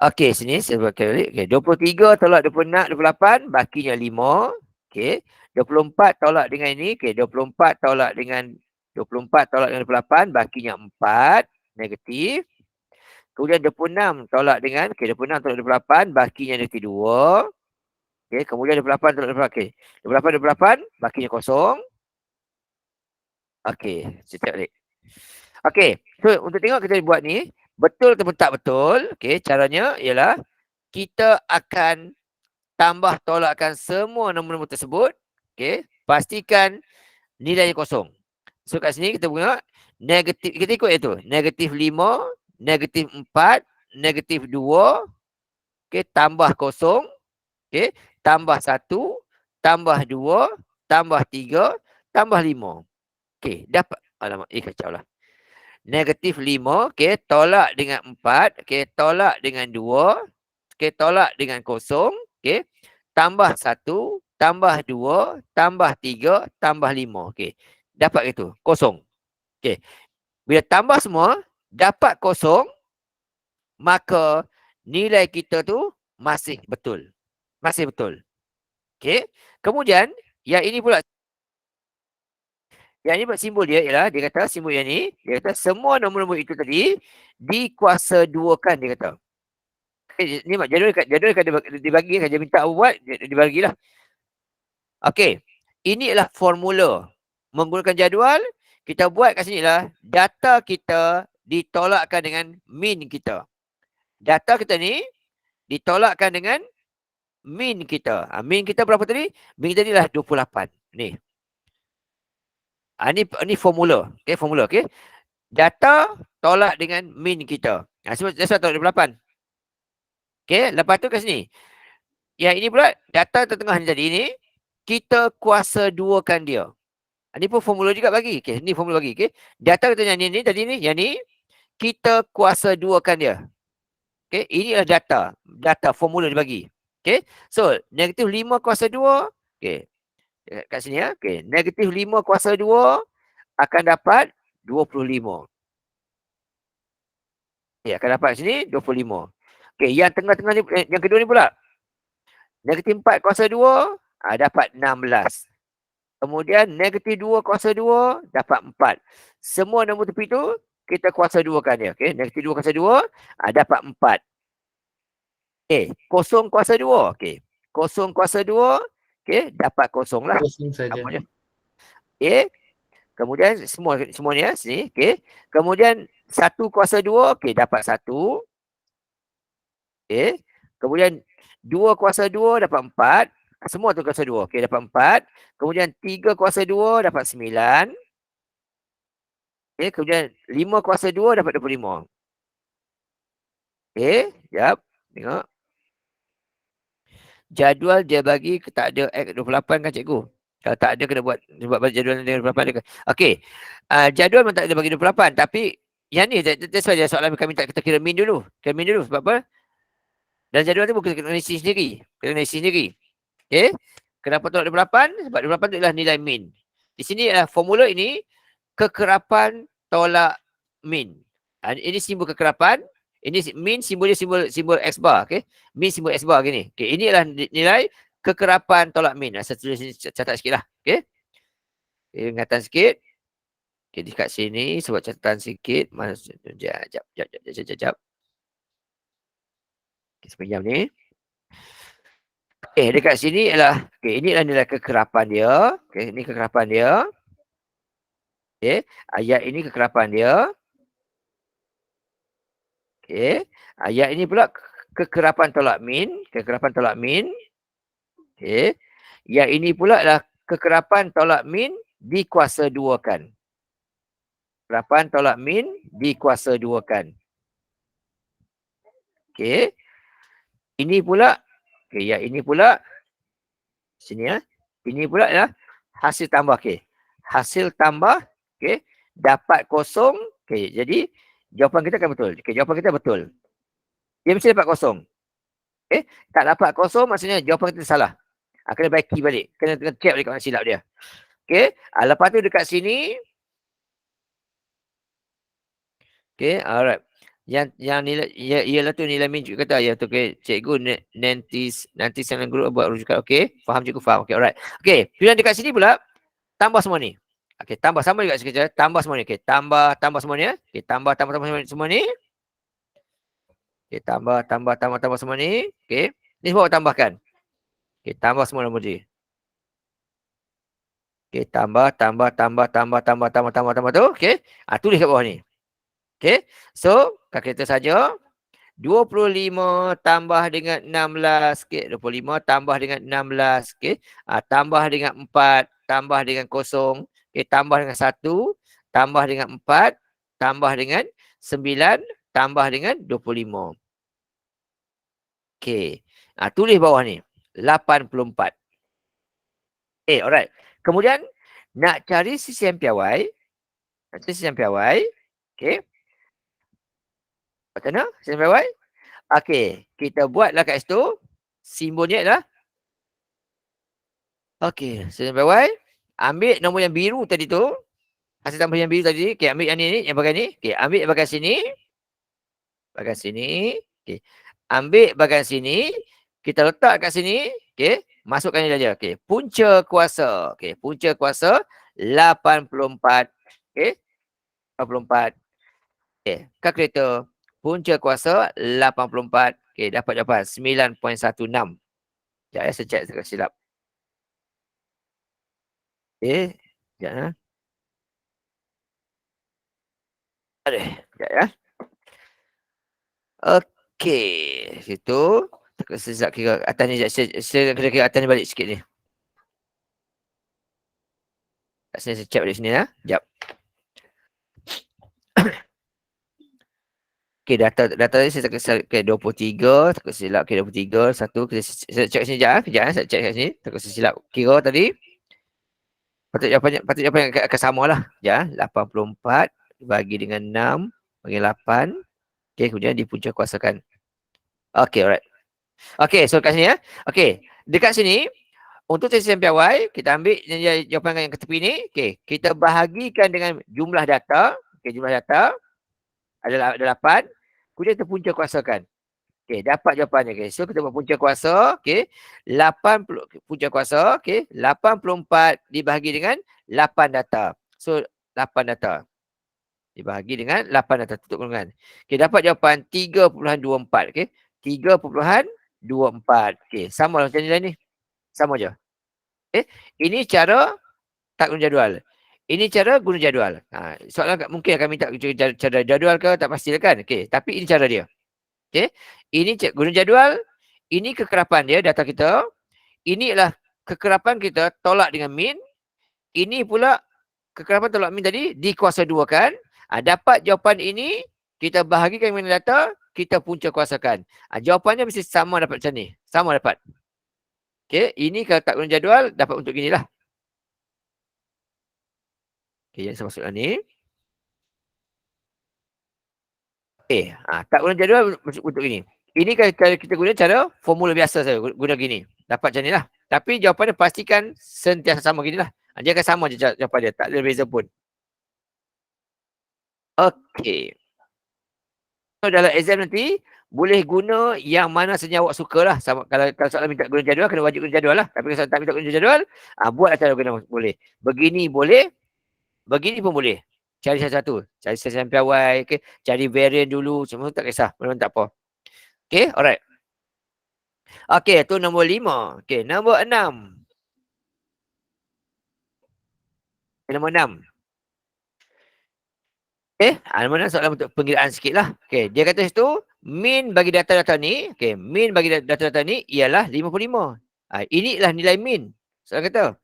Okay. Sini saya buat balik. Okay. 23 tolak 26. 28. Bakinya 5. Okay. 24 tolak dengan ini. Okay. 24 tolak dengan 28. Bakinya 4. Negatif. Kemudian 26 tolak dengan. Okay. 26 tolak 28. Bakinya negatif 2. Okay. Kemudian 28 tolak 28. Okay. 28. Bakinya kosong. Okay. Saya cek balik. Okay. So untuk tengok kita buat ni. Betul ataupun tak betul. Okay. Caranya ialah. Kita akan tambah tolakkan semua nombor-nombor tersebut. Okay. Pastikan nilainya kosong. So kat sini kita tengok. Negatif. Kita ikut itu. Negatif 5. Negatif 4. Negatif 2. Okay. Tambah kosong. Okay. Tambah 1. Tambah 2. Tambah 3. Tambah 5. Okay. Dapat. Alamak. Kacau lah. Negatif 5. Okay. Tolak dengan 4. Okay. Tolak dengan 2. Okay. Tolak dengan kosong. Okay. Tambah 1. Tambah 2. Tambah 3. Tambah 5. Okay. Dapat itu. Kosong. Okay. Bila tambah semua. Dapat kosong. Maka nilai kita tu masih betul. Masih betul. Okay. Kemudian. Yang ini pula. Yang ini buat simbol dia ialah. Dia kata simbol yang ni. Dia kata semua nombor-nombor itu tadi. Dikuasa duakan dia kata. Okay, ni jadual dibagi. Dia minta buat. Dibagilah. Okay. Ini adalah formula. Menggunakan jadual. Kita buat kat sini lah. Data kita ditolakkan dengan min kita. Data kita ni. Ditolakkan dengan min kita. Min kita berapa tadi? Min kita ni lah 28. Ni. Ini formula. Okay, formula. Okay. Data tolak dengan min kita. Sebab tolak 28. Okay. Lepas tu kat sini. Yang ini pula. Data tengah ni tadi ni. Kita kuasa duakan dia. Ini pun formula juga bagi. Okay. Ini formula bagi. Okay. Data kita yang ni tadi ni. Yang ni. Kita kuasa duakan dia. Okay. Ini adalah data. Data formula dibagi. Okay. So. Negatif 5 kuasa 2. Okay. Kat sini ya. Okay. Negatif 5 kuasa 2 akan dapat 25. Okay, akan dapat sini 25. Okey, yang tengah-tengah ni, yang kedua ni pula. Negatif 4 kuasa 2, dapat 16. Kemudian negatif 2 kuasa 2, dapat 4. Semua nombor tepi tu, kita kuasa 2 kan dia. Okey, negatif 2 kuasa 2, dapat 4. Okey, kosong kuasa 2. Okey, kosong kuasa 2, okey, dapat kosong lah. Kosong saja. Apa dia? Okey, kemudian semua ni sini. Okey, kemudian 1 kuasa 2, okey, dapat 1. Okey, kemudian 2 kuasa 2 dapat 4. Semua tu kuasa 2. Okey, dapat 4. Kemudian 3 kuasa 2 dapat 9. Okey, kemudian 5 kuasa 2 dapat 25. Okey, jap. Tengok. Jadual dia bagi tak ada X 28 kan cikgu? Kalau tak ada kena buat jadual dengan 28 dia. Okey. Jadual memang tak ada bagi 28 tapi yang ni that's why soalan kami tak kita kira min dulu. Kira min dulu sebab apa? Dan jadual tu bukan kena isi sendiri. Kena isi sendiri. Okey. Kenapa tolak 28? Sebab 28 tu adalah nilai min. Di sini formula ini kekerapan tolak min. Ini simbol kekerapan. Ini min simbolnya simbol X bar. Okay? Min simbol X bar gini. Okay, ini adalah nilai kekerapan tolak min. Saya tulis sini, catat sikit lah. Okay? Ingatan sikit. Okay, dekat sini sebab catatan sikit. Sekejap. Okay, sepejam ni. Dekat sini adalah, ini adalah nilai kekerapan dia. Okay, ini kekerapan dia. Okay, ayat ini kekerapan dia. Okay, ayat ini pula kekerapan tolak min. Kekerapan tolak min. Okay, yang ini pula adalah kekerapan tolak min dikuasa 2-kan. Kekerapan tolak min dikuasa 2-kan. Okay, ini pula. Okay, yang ini pula. Sini ya. Ini pula adalah hasil tambah. Okay, hasil tambah. Okay, dapat kosong. Okay, jadi jawapan kita akan betul. Okay, jawapan kita betul. Dia mesti dapat kosong. Okay, tak dapat kosong maksudnya jawapan kita salah. Kena baiki balik. Kena check balik kat mana silap dia. Okay, lepas tu dekat sini. Okay, alright. Yang nilai, ialah tu nilai min cikgu kata. Ya tu, okay. Cikgu nanti sana guru buat rujukan. Okay, faham cikgu, faham. Okay, alright. Okay, pilihan dekat sini pula. Tambah semua ni. Okay, tambah sama juga sekejap. Tambah semua ni. Okay, tambah semua ni. Okay, tambah semua ni. Okay, tambah semua ni. Okay, ni semua tambahkan. Okay, tambah semua nombor ni. Okay, tambah tu. Okay, tulis kat bawah ni. Okay, so kalkulator saja. 25 tambah dengan 16. Okay, 25 tambah dengan 16. Okay, tambah dengan 4. Tambah dengan 0. Okay, tambah dengan 1. Tambah dengan 4. Tambah dengan 9. Tambah dengan 25. Okay, tulis bawah ni. 84. Alright. Kemudian, nak cari sisian piawai. Okay. Macam mana? Sisian piawai? Okay. Kita buatlah kat situ. Simbolnya adalah. Okay. Sisian piawai. Ambil nombor yang biru tadi tu. Hasil tambah yang biru tadi. Okay. Ambil yang ni. Yang bagian ni. Okay. Ambil bagian sini. Bagian sini. Okay. Ambil bagian sini. Kita letak kat sini. Okay. Masukkan ni saja. Okay. Punca kuasa. Okay. Punca kuasa 84. Okay. 84. Okay. Kalkulator. Punca kuasa 84. Okay. Dapat jawapan 9.16. Sekejap ya. Saya cek sekejap silap. Okay. Sekejap ya. Sekejap ya. Okay. Situ. Sekejap kira atas ni. Saya kira atas ni balik sikit ni. Kat sini saya check balik sini ya. Sekejap. Okay, data tadi saya takut ke 23, takut silap ke 23, 1, saya check sini sekejap. Saya check kat sini, takut silap kira tadi. Patut jawapannya akan sama lah. Ya, 84 bagi dengan 6 bagi 8. Okay, kemudian dipunca kuasakan. Okay, alright. Okay, so kat sini ya. Okay, dekat sini untuk sisian piawai, kita ambil jawapan yang ke tepi ni. Okay, kita bahagikan dengan jumlah data. Okay, jumlah data adalah 8. Kemudian kita punca kuasakan. Okey, dapat jawapannya. Okey, so kita buat punca kuasa. Okey, 80 punca kuasa. Okey, 84 dibahagi dengan 8 data. So 8 data dibahagi dengan 8 data, tutup kurungan. Okey, dapat jawapan 3.24. Okey, 3.24. Okey, sama lah macam nilai ni. Sama je. Okey, ini cara tak guna jadual. Ini cara guna jadual. Soalan mungkin akan minta cara jadual ke, tak pastilah kan. Okey, tapi ini cara dia. Okey, ini guna jadual. Ini kekerapan dia, data kita. Ini adalah kekerapan kita tolak dengan min. Ini pula kekerapan tolak min tadi dikuasa 2 kan. Dapat jawapan ini, kita bahagikan dengan data, kita punca kuasakan. Jawapannya mesti sama dapat macam ni. Sama dapat. Okey, ini kalau tak guna jadual, dapat untuk gini lah. Okey, yang saya maksudkan ni. Okey, tak guna jadual untuk gini. Ini kalau kita guna cara formula biasa saja, guna gini. Dapat macam ni lah. Tapi jawapannya pastikan sentiasa sama gini lah. Dia akan sama je jawapan dia. Tak ada beza pun. Okey. So, dalam exam nanti, boleh guna yang mana saja awak suka lah. Sama, kalau soalan minta guna jadual, kena wajib guna jadual lah. Tapi kalau tak minta guna jadual, buatlah cara guna boleh. Begini boleh. Begini pun boleh. Cari satu-satu. Cari sesian piawai. Okay. Cari variant dulu. Semua tak kisah. Memang tak apa. Okay, alright. Okay, tu nombor 5. Okay, nombor 6. Nombor 6. Okay, nombor 6 soalan untuk pengiraan sikit lah. Okay, dia kata situ, min bagi data-data ni, okay, min bagi data-data ni ialah 55. Inilah nilai min. Soalan kata.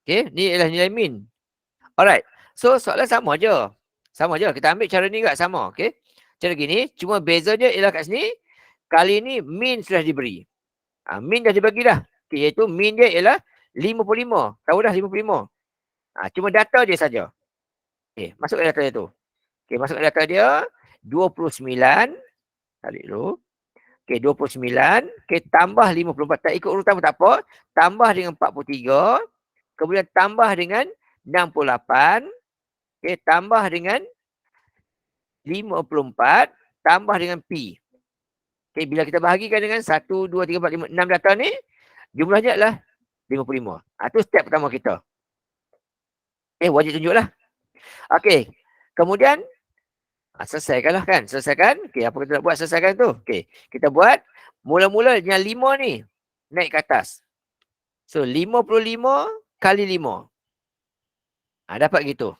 Okay, ni ialah nilai min. Alright. So, soalan sama je. Sama je. Kita ambil cara ni juga sama. Okay. Cara gini, cuma beza dia ialah kat sini, kali ni min sudah diberi. Min dah dibagi dah. Okay, iaitu min dia ialah 55. Tahu dah 55. Cuma data dia saja. Okay, masukkan data dia tu. Okay, masukkan data dia. 29. Tarik dulu. Okay, 29. Okay, tambah 54. Tak ikut urutan pun tak apa. Tambah dengan 43. Kemudian tambah dengan 68. Okay, tambah dengan 54. Tambah dengan P. Okay, bila kita bahagikan dengan 1, 2, 3, 4, 5, 6 data ni, jumlahnya adalah 55. Itu step pertama kita. Wajib tunjuklah. Okay, kemudian selesaikanlah kan. Selesaikan. Okay, apa kita nak buat selesaikan tu? Okay, kita buat mula-mula yang 5 ni naik ke atas. So, 55 kali 5. Dapat gitu.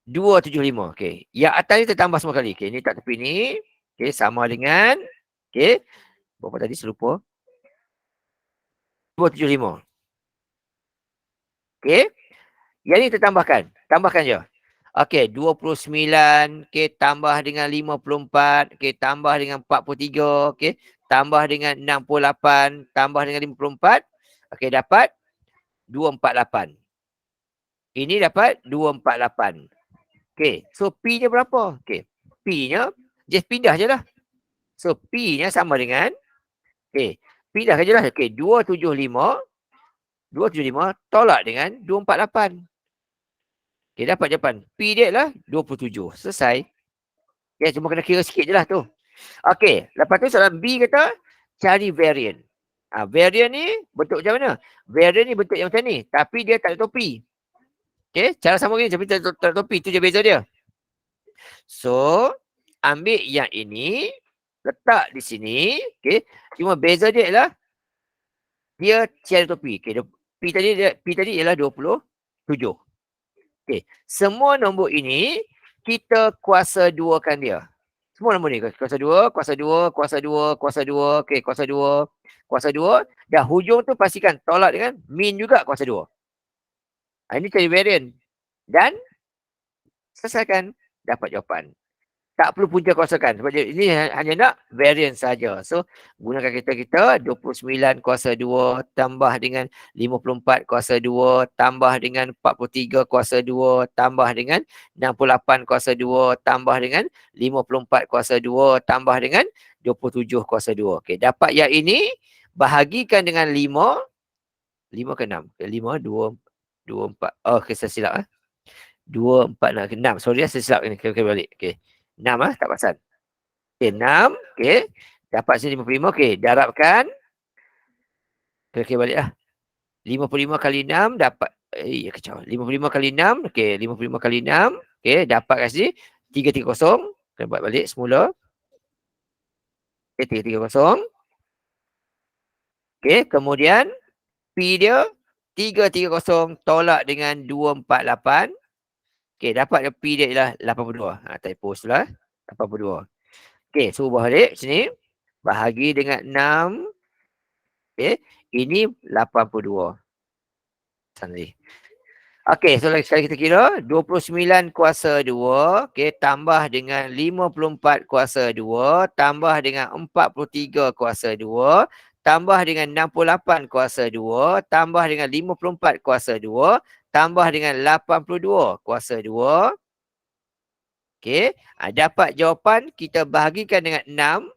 275. Okay, yang atas ni tertambah semua kali. Okay, ni tak tepi ni. Okay, sama dengan. Okay, berapa tadi? Selupa. 275. Okay, yang ni tertambahkan. Tambahkan je. Okey, 29, okey, tambah dengan 54, okey, tambah dengan 43, okey, tambah dengan 68, tambah dengan 54, okey, dapat 248. Ini dapat 248. Okey, so P-nya berapa? Okey, P-nya, just pindah je lah. So, P-nya sama dengan, okey, pindah je lah. Okey, 275 tolak dengan 248. Okay, dapat jawapan. P dia lah 27. Selesai. Ya, cuma kena kira sikit je lah tu. Okey, lepas tu soalan B kata, cari variant. Variant ni bentuk macam mana? Variant ni bentuk yang macam ni. Tapi dia tak ada topi. Okey, cara sama gini tapi tak ada topi. Itu je beza dia. So, ambil yang ini, letak di sini. Okey, cuma beza dia ialah, dia tiada topi. Okey, P tadi ialah 27. Okey, semua nombor ini kita kuasa 2kan dia. Semua nombor ni kuasa 2, kuasa 2, kuasa 2, kuasa 2, okey, kuasa 2, kuasa 2. Dah hujung tu pastikan tolak dengan min juga kuasa 2. Ini cari variant. Dan selesaikan, dapat jawapan. Tak perlu punca kuasakan. Sebab ini hanya nak variant saja. So, gunakan kita 29 kuasa 2 tambah dengan 54 kuasa 2 tambah dengan 43 kuasa 2 tambah dengan 68 kuasa 2 tambah dengan 54 kuasa 2 tambah dengan 27 kuasa 2. Okey, dapat yang ini bahagikan dengan 5. 5 ke 6? 5, 2, 4. Oh, saya silap. 2, 4, 6. Sorry, saya silap ni. Kira balik. Okey. 6 tak pasal. Okey, 6. Okey. Dapat sini 55. Okey, darabkan. Okey, baliklah. 55 kali 6 dapat kacau. 55 kali 6. Okey, 55 kali 6. Okey, dapat kat sini 330. Kita buat balik semula. Okey, 330. Okey, kemudian P dia 330 tolak dengan 248. Okey, dapat P dia ialah 82. Typo sebelah. 82. Okey, so buah balik sini. Bahagi dengan 6. Okey, ini 82. Sandri. Okey, so lagi sekali kita kira 29 kuasa 2, okey, tambah dengan 54 kuasa 2, tambah dengan 43 kuasa 2, tambah dengan 68 kuasa 2, tambah dengan 54 kuasa 2, tambah dengan 82 kuasa 2. Okey, dapat jawapan, kita bahagikan dengan 6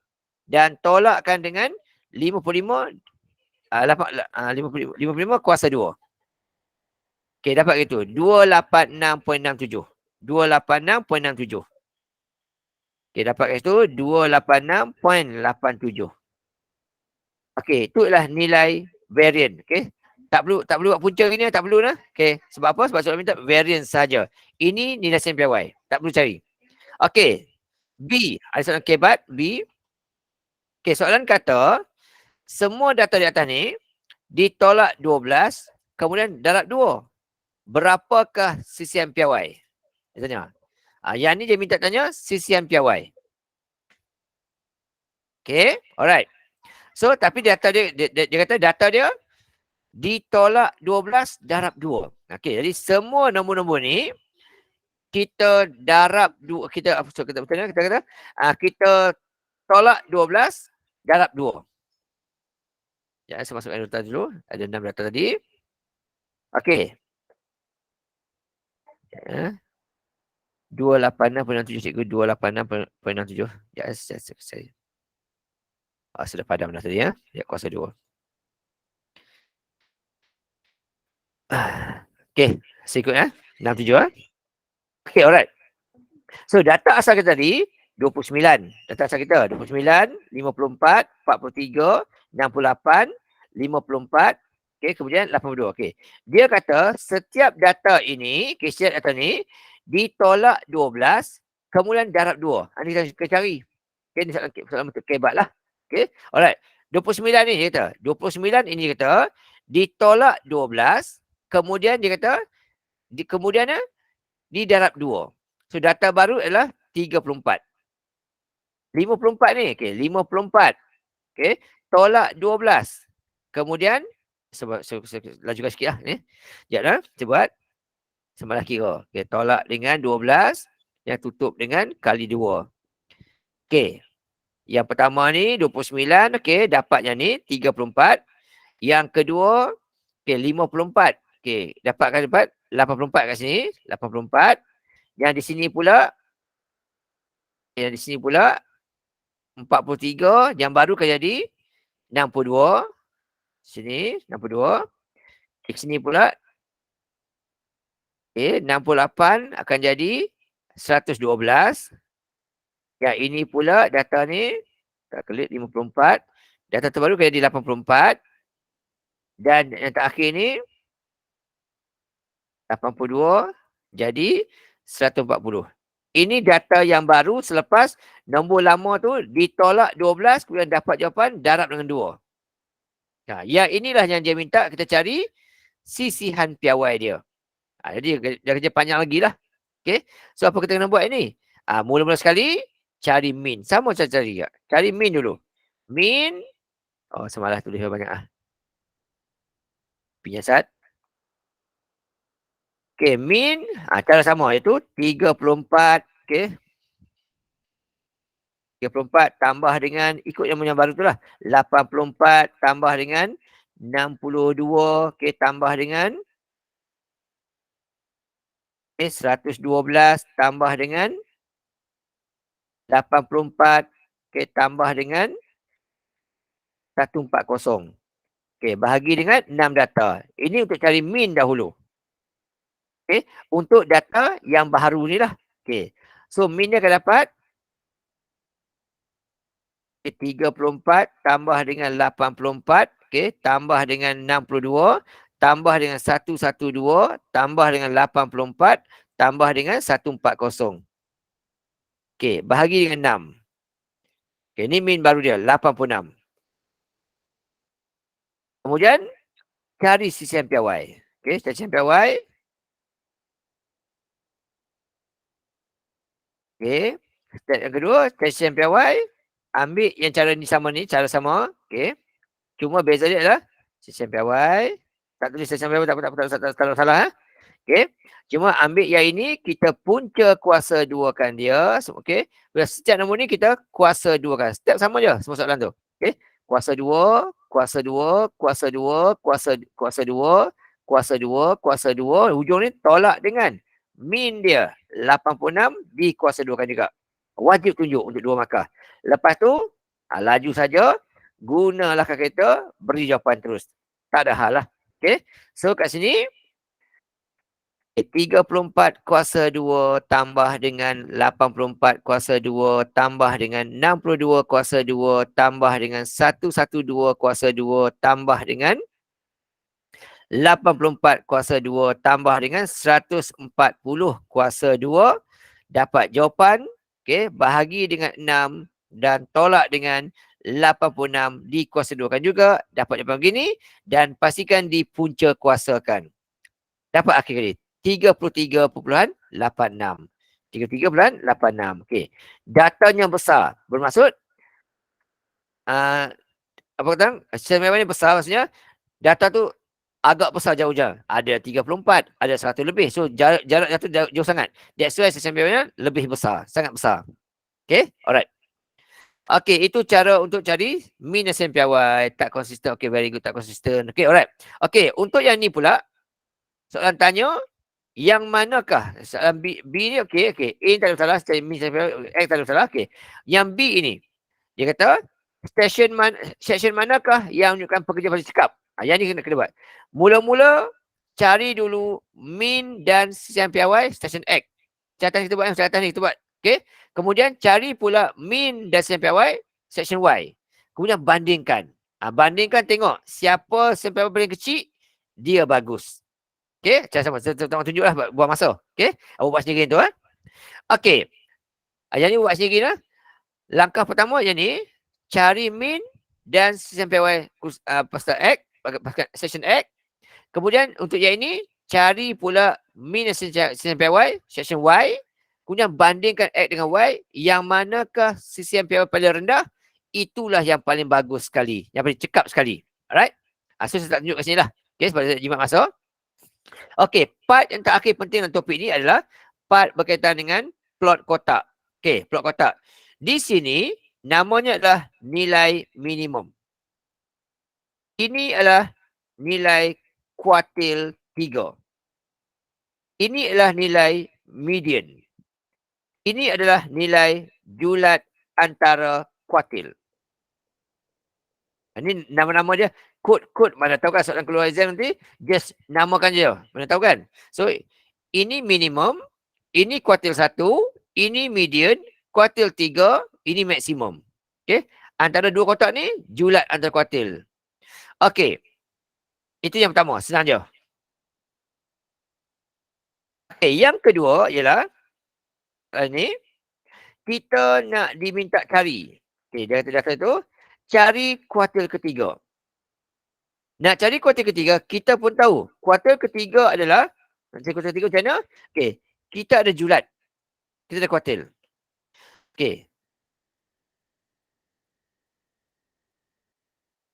dan tolakkan dengan 55 55 kuasa 2. Okey, dapat gitu. 286.67. 286.67. Okey, dapat kat situ 286.87. Okey, itulah nilai variance. Okey. Tak perlu buat punca ini, tak perlu dah. Okey, sebab apa? Sebab soalan minta variance saja. Ini nilai sen piawai. Tak perlu cari. Okey. B, ada soalan kebat B. Okey, soalan kata semua data di atas ni ditolak 12, kemudian darab 2. Berapakah sisian piawai? Dia tanya. Yang ni dia minta tanya sisian piawai. Okay, alright. So, tapi data dia kata data dia ditolak 12 darab 2. Okay, jadi semua nombor-nombor ni kita darab 2. Kita kata kita tolak 12 darab 2. Ya, saya masukkan data dulu. Ada 6 data tadi. Okay. Ya. 286.67 cikgu, 286.67. Ya, saya. Sudah padam dah tadi ya. Ya, kuasa 2. Okay, saya ikut ya. 67 ya. Okay, alright. So, data asal kita tadi 29. Data asal kita 29, 54, 43, 68, 54. Okay, kemudian 82. Okay. Dia kata setiap data ini, setiap data ni ditolak 12, kemudian darab 2. Ini kita cari. Okay, ni soalan bentuk kebat lah. Okay, alright. 29 ni dia kata. 29 ini kata ditolak 12, kemudian dia kata kemudiannya didarab 2. So data baru adalah 34. 54 ni. Okey, 54. Okey, tolak 12. Kemudian lajukan sikitlah ni. Jap kita buat. Semalah kira. Okey, tolak dengan 12 yang tutup dengan kali 2. Okey. Yang pertama ni 29, okey, dapatnya ni 34. Yang kedua, okey, 54. Okey, dapat 84 kat sini, 84. Yang di sini pula 43, yang baru akan jadi 62. Sini 62. Di sini pula 68 akan jadi 112. Yang ini pula data ni tak klik 54. Data terbaru akan jadi 84. Dan yang terakhir ni 82 jadi 140. Ini data yang baru selepas nombor lama tu ditolak 12, kemudian dapat jawapan darab dengan 2. Nah, yang inilah yang dia minta kita cari sisihan piawai dia. Jadi dia kerja panjang lagi lah. Okay. So apa kita kena buat ini? Mula-mula sekali cari min. Sama cara cari. Cari min dulu. Min. Oh, semalah tulis banyak lah. Pinyasat. Okay, min. Cara sama iaitu 34. Okay. 34 tambah dengan, ikut yang baru tu lah. 84 tambah dengan 62. Okay, tambah dengan 112 tambah dengan 84. Okay, tambah dengan 140. Okay, bahagi dengan 6 data. Ini untuk cari min dahulu. Okay, untuk data yang baru ni lah. Okay, so min dia akan dapat 34 tambah dengan 84, okey, tambah dengan 62, tambah dengan 112, tambah dengan 84, tambah dengan 140. Okey, bahagi dengan 6. Okey, ni min baru dia, 86. Kemudian, cari sisian piawai. Okey, sisian piawai. Okey, step yang kedua, cari sisian piawai. Ambil yang cara ni sama ni, cara sama. Okey. Cuma beza dia adalah sisian piawai. Tak tulis sisian piawai, tak apa, tak salah. Okey. Cuma ambil yang ini, kita punca kuasa duakan dia. Okey. Bila setiap nombor ni kita kuasa duakan. Step sama je semua soalan tu. Okey. Kuasa 2, kuasa 2, kuasa 2, kuasa 2, kuasa 2, kuasa 2. Hujung ni tolak dengan min dia 86 dikuasa duakan juga. Wajib tunjuk untuk 2 markah. Lepas tu, laju saja. Gunalah kalkulator, beri jawapan terus. Tak ada hal lah. Okey. So kat sini, 34 kuasa 2 tambah dengan 84 kuasa 2 tambah dengan 62 kuasa 2 tambah dengan 112 kuasa 2 tambah dengan 84 kuasa 2 tambah dengan 140 kuasa 2 dapat jawapan. Okey, bahagi dengan 6 dan tolak dengan 86 dikuasa 2 kan juga dapat jawapan begini dan pastikan dipunca kuasakan. Dapat akhir kali 33.86. 33.86. Okey. Datanya besar. Bermaksud apa kata? Sebenarnya ni besar maksudnya data tu agak besar jauh-jauh. Ada 34, ada 100 lebih. So jarak data jauh sangat. That's why sebenarnya lebih besar, sangat besar. Okey? Alright. Okey, itu cara untuk cari min SN piawai. Tak konsisten. Okey, very good. Tak konsisten. Okey, alright. Okey, untuk yang ni pula, soalan tanya, yang manakah? Soalan B ni okey. A tak ada salah. Min SN piawai, X tak ada salah. Okey. Yang B ini, dia kata, section manakah yang menunjukkan pekerja paling cekap? Yang ni kena buat. Mula-mula, cari dulu min dan sisian piawai stesen X. Catatan kita buat yang catatan ni kita buat. Okey. Kemudian cari pula min dan sisian piawai section Y. Kemudian bandingkan. Bandingkan tengok siapa sisian piawai paling kecil, dia bagus. Okey. Cara sama. Saya tunjuklah buat masa. Okey. Awak buat sendiri tu. Okey. Yang ni buat sendiri lah. Langkah pertama yang ni, cari min dan sisian piawai pasal X, section X. Kemudian untuk yang ini, cari pula min dan sisian piawai section Y. Kemudian bandingkan X dengan Y. Yang manakah sisian piawai paling rendah, itulah yang paling bagus sekali. Yang paling cekap sekali. Alright? So saya tak tunjuk kat sini lah. Okay, sebab saya jimat masa. Okay, part yang terakhir penting dalam topik ni adalah part berkaitan dengan plot kotak. Okay, plot kotak. Di sini, namanya adalah nilai minimum. Ini adalah nilai kuartil 3. Ini adalah nilai median. Ini adalah nilai julat antara kuartil. Ini nama-nama dia. Kod-kod. Mana tahu kan soalan keluar exam nanti. Just namakan je. Mana tahu kan. So, ini minimum. Ini kuartil 1. Ini median. Kuartil 3. Ini maksimum. Okay. Antara dua kotak ni, julat antara kuartil. Okay. Itu yang pertama. Senang je. Okay. Yang kedua ialah ini kita nak diminta cari. Okay, dia kata daftar tu cari kuartil ketiga. Nak cari kuartil ketiga, kita pun tahu kuartil ketiga adalah kuartil ketiga macam mana? Okay, kita ada julat. Kita ada kuartil. Okay.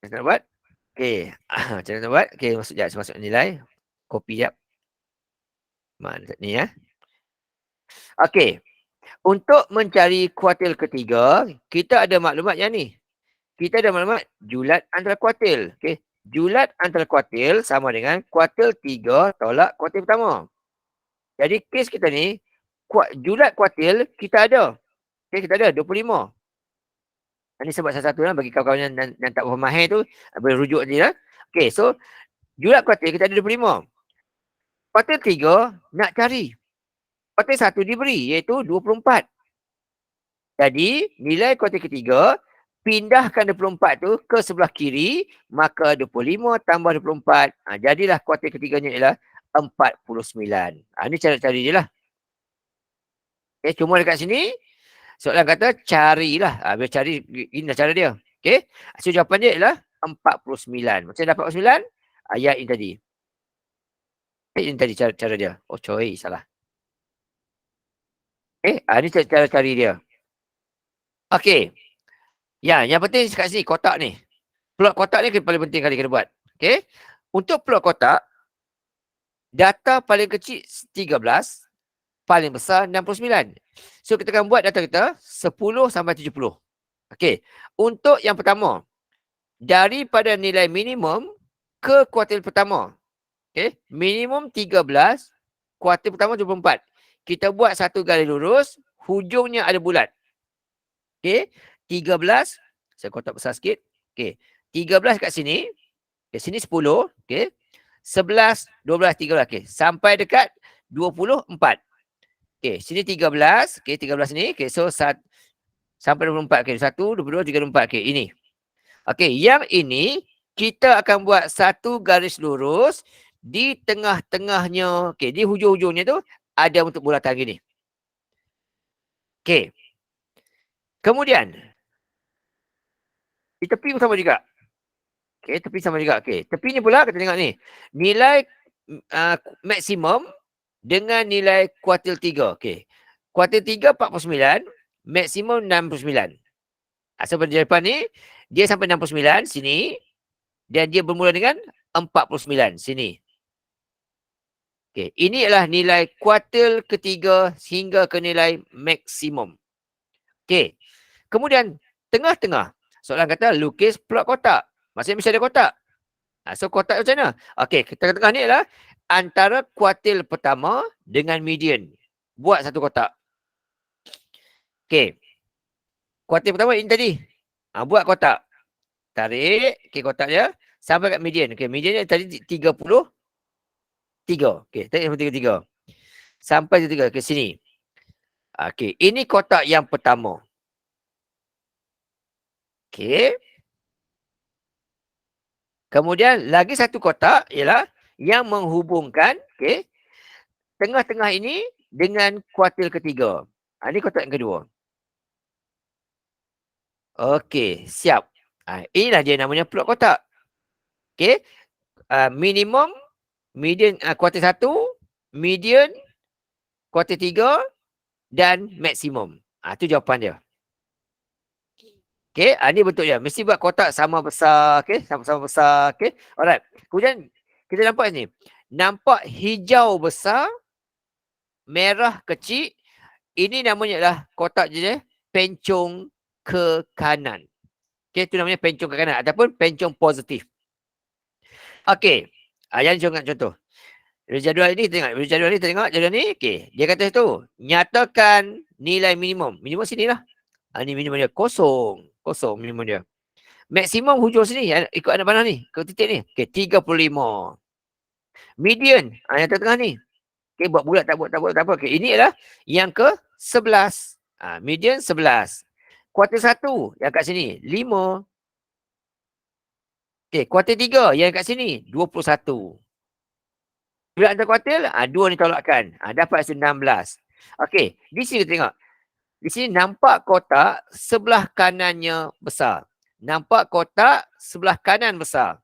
Macam mana nak buat? Okay. Macam mana nak buat? Okay, masuk nilai. Copy jap. Mana ni ya? Okay. Untuk mencari kuartil ketiga, kita ada maklumat yang ni. Kita ada maklumat julat antara kuartil. Okay. Julat antara kuartil sama dengan kuartil 3 tolak kuartil pertama. Jadi kes kita ni, julat kuartil kita ada. Okay, kita ada 25. Ini sebab salah satu lah bagi kawan-kawan yang tak berapa mahir tu, boleh rujuk nanti lah. Okay, so julat kuartil kita ada 25. Kuartil 3 nak cari. Kuartil 1 diberi iaitu 24. Jadi nilai kuartil ketiga pindahkan 24 tu ke sebelah kiri, maka 25 tambah 24, jadilah kuartil ketiganya ialah 49. Ini cara-cara dia lah. Okay, cuma dekat sini, soalan kata carilah. Biar cari, ini cara dia. Okay, so jawapan dia ialah 49. Macam dapat 49? Ayat ini tadi. Ini tadi cara dia. Oh, coy, salah. Okay, ini cara cari dia. Okay. Ya, yang penting kat sini, kotak ni. Plot kotak ni paling penting kali kena buat. Okay. Untuk plot kotak, data paling kecil 13, paling besar 69. So, kita akan buat data kita 10 sampai 70. Okay. Untuk yang pertama, daripada nilai minimum ke kuartil pertama. Okay. Minimum 13, kuartil pertama 24. Kita buat satu garis lurus, hujungnya ada bulat. Okay. 13, saya kotak besar sikit. Okay. 13 kat sini. Okay, sini 10. Okay. 11, 12, 13. Okay. Sampai dekat 24. Okay. Sini 13. Okay. 13 ni. Okay. So, sampai 24. Okay. 1, 22, 3, 24. Okay. Ini. Okay. Yang ini, kita akan buat satu garis lurus. Di tengah-tengahnya. Okay. Di hujung-hujungnya tu, ada untuk bulatan gini. Okay. Kemudian, di tepi pun sama juga. Okay, tepi sama juga. Okay, tepi ni pula kita tengok ni. Nilai maksimum dengan nilai kuartil 3. Okay. Kuartil 3 49, maksimum 69. So pada depan ni, dia sampai 69 sini. Dan dia bermula dengan 49 sini. Okay, ini adalah nilai kuartil ketiga hingga ke nilai maksimum. Okay. Kemudian, tengah-tengah. Soalan kata, lukis plot kotak. Maksudnya mesti ada kotak. So kotak macam mana? Okey, tengah-tengah ni adalah antara kuartil pertama dengan median. Buat satu kotak. Okey. Kuartil pertama ini tadi. Buat kotak. Tarik. Okey, kotak dia. Sampai kat median. Okey, median dia tadi 33. Okey, tarik sampai 33. Sampai 33 ke sini. Okey, ini kotak yang pertama. Okey. Kemudian lagi satu kotak ialah yang menghubungkan tengah-tengah ini dengan kuartil ketiga. Ini kotak yang kedua. Okey, siap. Inilah dia namanya plot kotak. Okey. Minimum, median kuartil 1, median, kuartil 3 dan maksimum. Itu jawapan dia. Okey, ini bentuk dia. Mesti buat kotak sama besar, okey, sama-sama besar, okey. Alright. Kemudian kita nampak ni. Nampak hijau besar, merah kecil. Ini namanya adalah kotak je pencong ke kanan. Okey, itu namanya pencong ke kanan ataupun pencong positif. Okey. Yang contoh. Jadual ni kita tengok. Jadual ni. Okey. Dia kata tu, nyatakan nilai minimum. Minimum sinilah. Ini minimum dia kosong. Kosong minimum dia. Maksimum hujung sini. Ikut anak panah ni. Ke titik ni. Okey, 35. Median. Yang tengah ni. Okey, buat bulat tak buat apa. Okey, ini adalah yang ke 11. Median 11. Kuartil 1 yang kat sini 5. Okey, kuartil 3 yang kat sini 21. Bila antara kuartil, 2 ni tolakkan. Dapat 16. Okey, di sini kita tengok. Di sini nampak kotak sebelah kanannya besar. Nampak kotak sebelah kanan besar.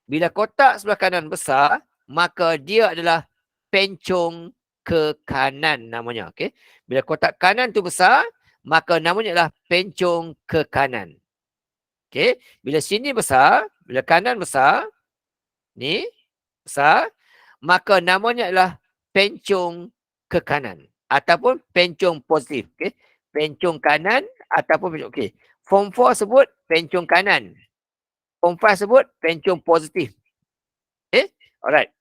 Bila kotak sebelah kanan besar, maka dia adalah pencong ke kanan namanya. Okay? Bila kotak kanan tu besar, maka namanya adalah pencong ke kanan. Okay? Bila sini besar, bila kanan besar, ni besar, maka namanya adalah pencong ke kanan. Ataupun pencong positif. Okay? Pencong kanan ataupun pencong. Okay. Form 4 sebut pencong kanan. Form 5 sebut pencong positif. Okay? Alright.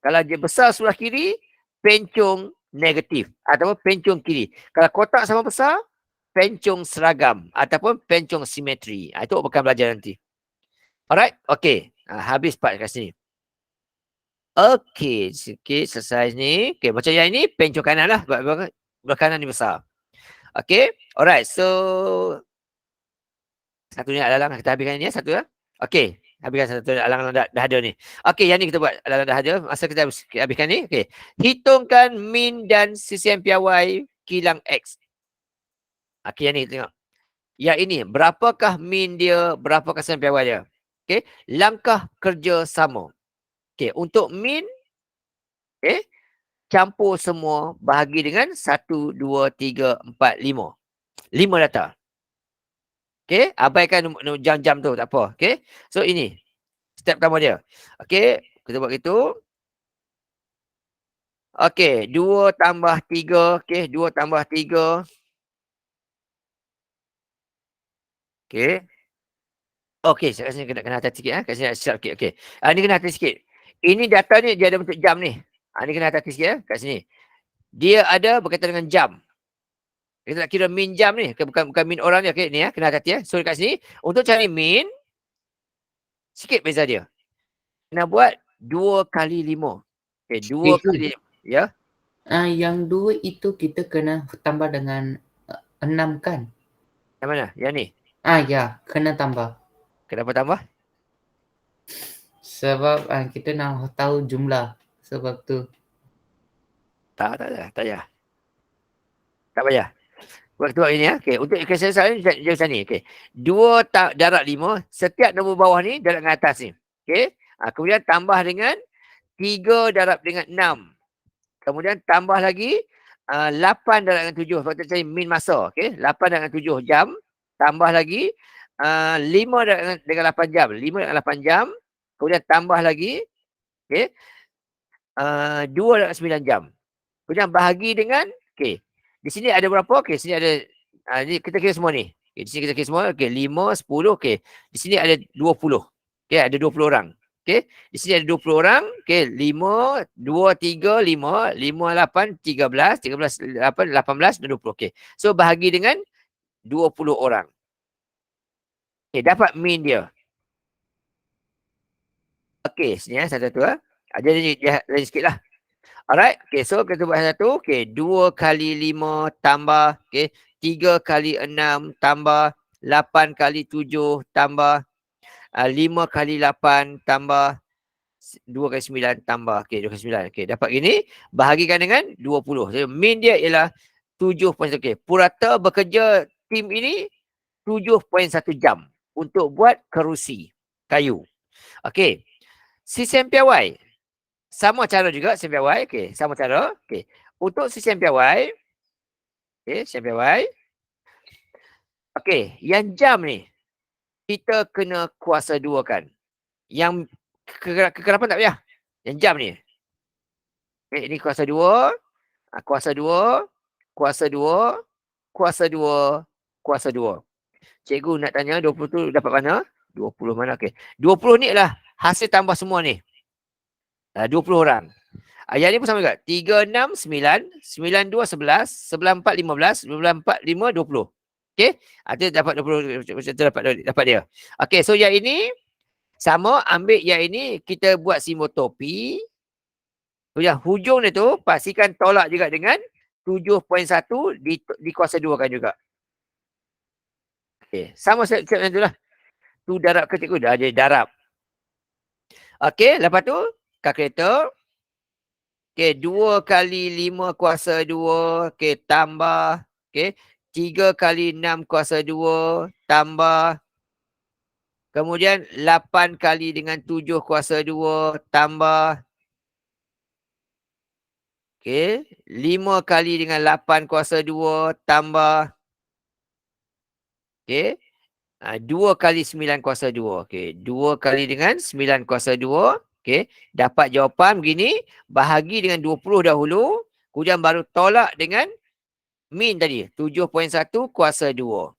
Kalau dia besar sebelah kiri, pencong negatif. Ataupun pencong kiri. Kalau kotak sama besar, pencong seragam. Ataupun pencong simetri. Itu akan belajar nanti. Alright. Okay. Habis part kat sini. Okay. Sikit selesai ni. Okay. Macam yang ini, pencong kanan lah. Belah kanan ni besar. Okay. Alright. So, Satu ni alang-alang. Kita habiskan ni ya. Satu ya. Okey. Habiskan satu alang-alang dah ada ni. Okey. Yang ni kita buat alang-alang dah ada. Masa kita habiskan ni. Okey. Hitungkan min dan sisian piawai kilang X. Okey. Yang ni kita tengok. Yang ini. Berapakah min dia? Berapakah sisian piawai dia? Okey. Langkah kerja sama. Okey. Untuk min. Okey. Campur semua. Bahagi dengan 1, 2, 3, 4, 5. 5 data. Okey, abaikan jam-jam tu, tak apa. Okey. So ini step pertama dia. Okey, kita buat gitu. Okey, 2 tambah 3, okey, 2 tambah 3. Okey. Okey, saya rasa kena hati sikit kat sini siap sikit. Okey. Ni kena hati sikit. Ini data ni dia ada bentuk jam ni. Ni kena hati sikit kat sini. Dia ada berkaitan dengan jam. Kita nak kira min jam ni, bukan min orang ni. Okey, ni kena hati So kat sini untuk cari min sikit beza dia. Kena buat 2 kali 5. Okey, 2 kali ya. Yang 2 itu kita kena tambah dengan 6 kan? Yang mana? Yang ni. Ya, kena tambah. Kenapa tambah? Sebab kita nak tahu jumlah. Sebab tu. Tak payah. Tak payah. Buat ini ya. Okey, untuk equation soalan dia macam ni. Okey. 2 darab 5, setiap nombor bawah ni darab dengan atas ni. Okey. Kemudian tambah dengan 3 darab dengan 6. Kemudian tambah lagi 8 darab dengan 7. Sebab tu cari min masa. Okey. 8 darab dengan 7 jam. Tambah lagi 5 darab dengan 8 jam. 5 dengan 8 jam. Kemudian tambah lagi. Okey. 2 darab 9 jam. Kemudian bahagi dengan. Okey. Di sini ada berapa? Okey, sini ada ni kita kira semua ni. Okey, di sini kita kira semua. Okey, 5, 10. Okey. Di sini ada 20. Okey, ada 20 orang. Okey, di sini ada 20 orang. Okey, 5, 2, 3, 5, 5, 8, 13, 13, 8, 18 dan 20. Okey. So bahagi dengan 20 orang. Okey, dapat min dia. Okey, sini satu-satu Dia lain sikitlah. Alright, okay, so kita buat satu. Okay, 2 kali 5 tambah, okay, 3 kali 6 tambah, 8 kali 7 tambah, 5 kali 8 tambah, 2 kali 9 tambah, okay, 2 kali 9. Okay, dapat gini, bahagikan dengan 20. So, min dia ialah 7.1. Okay, purata bekerja tim ini 7.1 jam untuk buat kerusi kayu. Okay, sisian piawai. Sama cara juga sisian piawai. Okey, sama cara. Okey. Untuk sisian piawai. Okey, sisian piawai. Okey, yang jam ni kita kena kuasa 2 kan. Yang kekerapan tak payah. Yang jam ni. Okey, ini kuasa 2. Kuasa 2. Kuasa 2. Kuasa 2. Kuasa 2. Cikgu nak tanya 20 tu dapat mana? 20 mana? Okey. 20 ni adalah hasil tambah semua ni. 20 orang. Yang ni pun sama juga. 3, 6, 9. 9, 2, 11. 11, 4, 15. 12, 4, 5, 20. Okey. Itu dapat 20. Itu dapat dia. Okey. So yang ini sama. Ambil yang ini. Kita buat simbol topi. Yang hujung dia tu pastikan tolak juga dengan 7.1 dikuasa 2 kan juga. Okey. Sama step macam tu lah. Tu darab ke cikgu. Dah jadi darab. Okey. Lepas tu kalkulator. Okey, 2 kali 5 kuasa 2. Okey, tambah. Okey, 3 kali 6 kuasa 2. Tambah. Kemudian 8 kali dengan 7 kuasa 2. Tambah. Okey, 5 kali dengan 8 kuasa 2. Tambah. Okey, 2 kali 9 kuasa 2. Okey, 2 kali dengan 9 kuasa 2. Okey, dapat jawapan begini, bahagi dengan 20 dahulu, kemudian baru tolak dengan min tadi, 7.1 kuasa 2.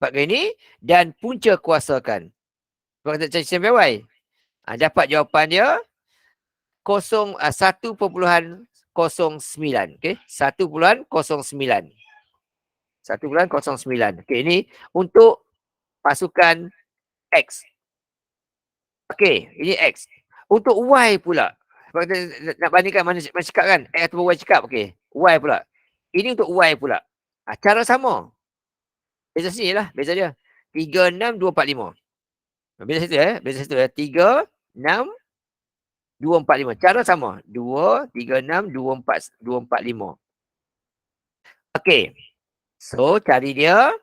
Dapat begini, dan punca kuasakan. Sebab kita cari sisian piawai. Dapat jawapan dia, 1.09. Okey, 1.09. 1.09. Okey, ini untuk pasukan X. Okey, ini X. Untuk Y pula. Sebab kita nak bandingkan mana cakap kan? X atau Y cakap. Okey, Y pula. Ini untuk Y pula. Cara sama. Beza sini lah. Beza dia. 36, 245. Beza situ Beza situ 3, 6, 245. Cara sama. 2, 3, 6, 245. Okey. So, cari dia.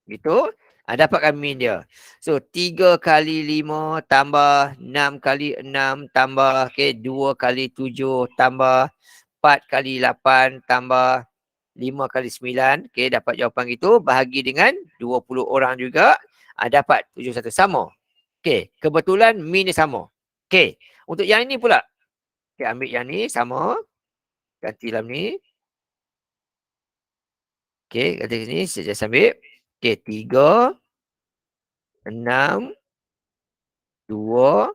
Gitu. Dapatkan min dia. So, 3 kali 5 tambah 6 kali 6 tambah 2 kali 7 tambah 4 kali 8 tambah 5 kali 9. Dapat jawapan gitu. Bahagi dengan 20 orang juga. Dapat 71. Sama. Kebetulan min ni sama. Untuk yang ini pula. Ambil yang ni sama. Ganti dalam ni. Ganti sini. Saya ambil. 3, 6, 2,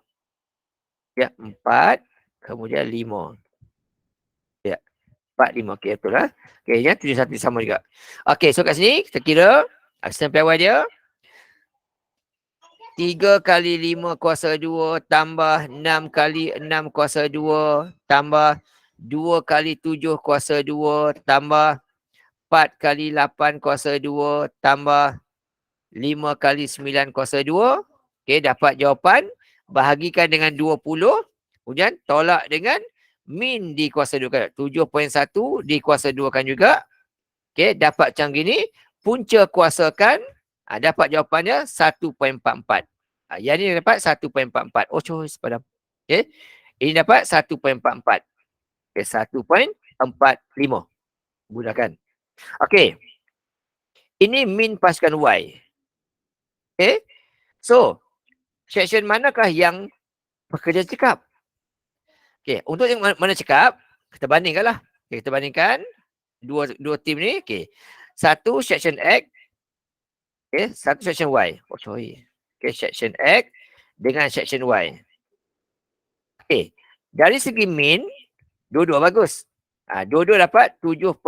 4, kemudian 5. 4, 5. Betul lah. Yang 71 sama juga. So kat sini kita kira sistem piawai dia. 3 kali 5 kuasa 2 tambah 6 kali 6 kuasa 2 tambah 2 kali 7 kuasa 2 tambah 4 kali 8 kuasa 2 tambah 5 kali 9 kuasa 2. Dapat jawapan. Bahagikan dengan 20. Kemudian tolak dengan min di kuasa 2 kan. 7.1 di kuasa 2 kan juga. Dapat macam gini. Punca kuasakan. Dapat jawapannya 1.44. Yang ni dapat 1.44. Oh, choice padam. Ini dapat 1.44. 1.45. Mudah kan? Ini min pasukan Y. So, section manakah yang pekerja cekap? Untuk yang mana cekap, kita bandingkan lah. Kita bandingkan dua tim ni. Satu section X. Satu section Y. Oh, sorry. Section X dengan section Y. Dari segi min, dua-dua bagus. Dua-dua dapat 7.1,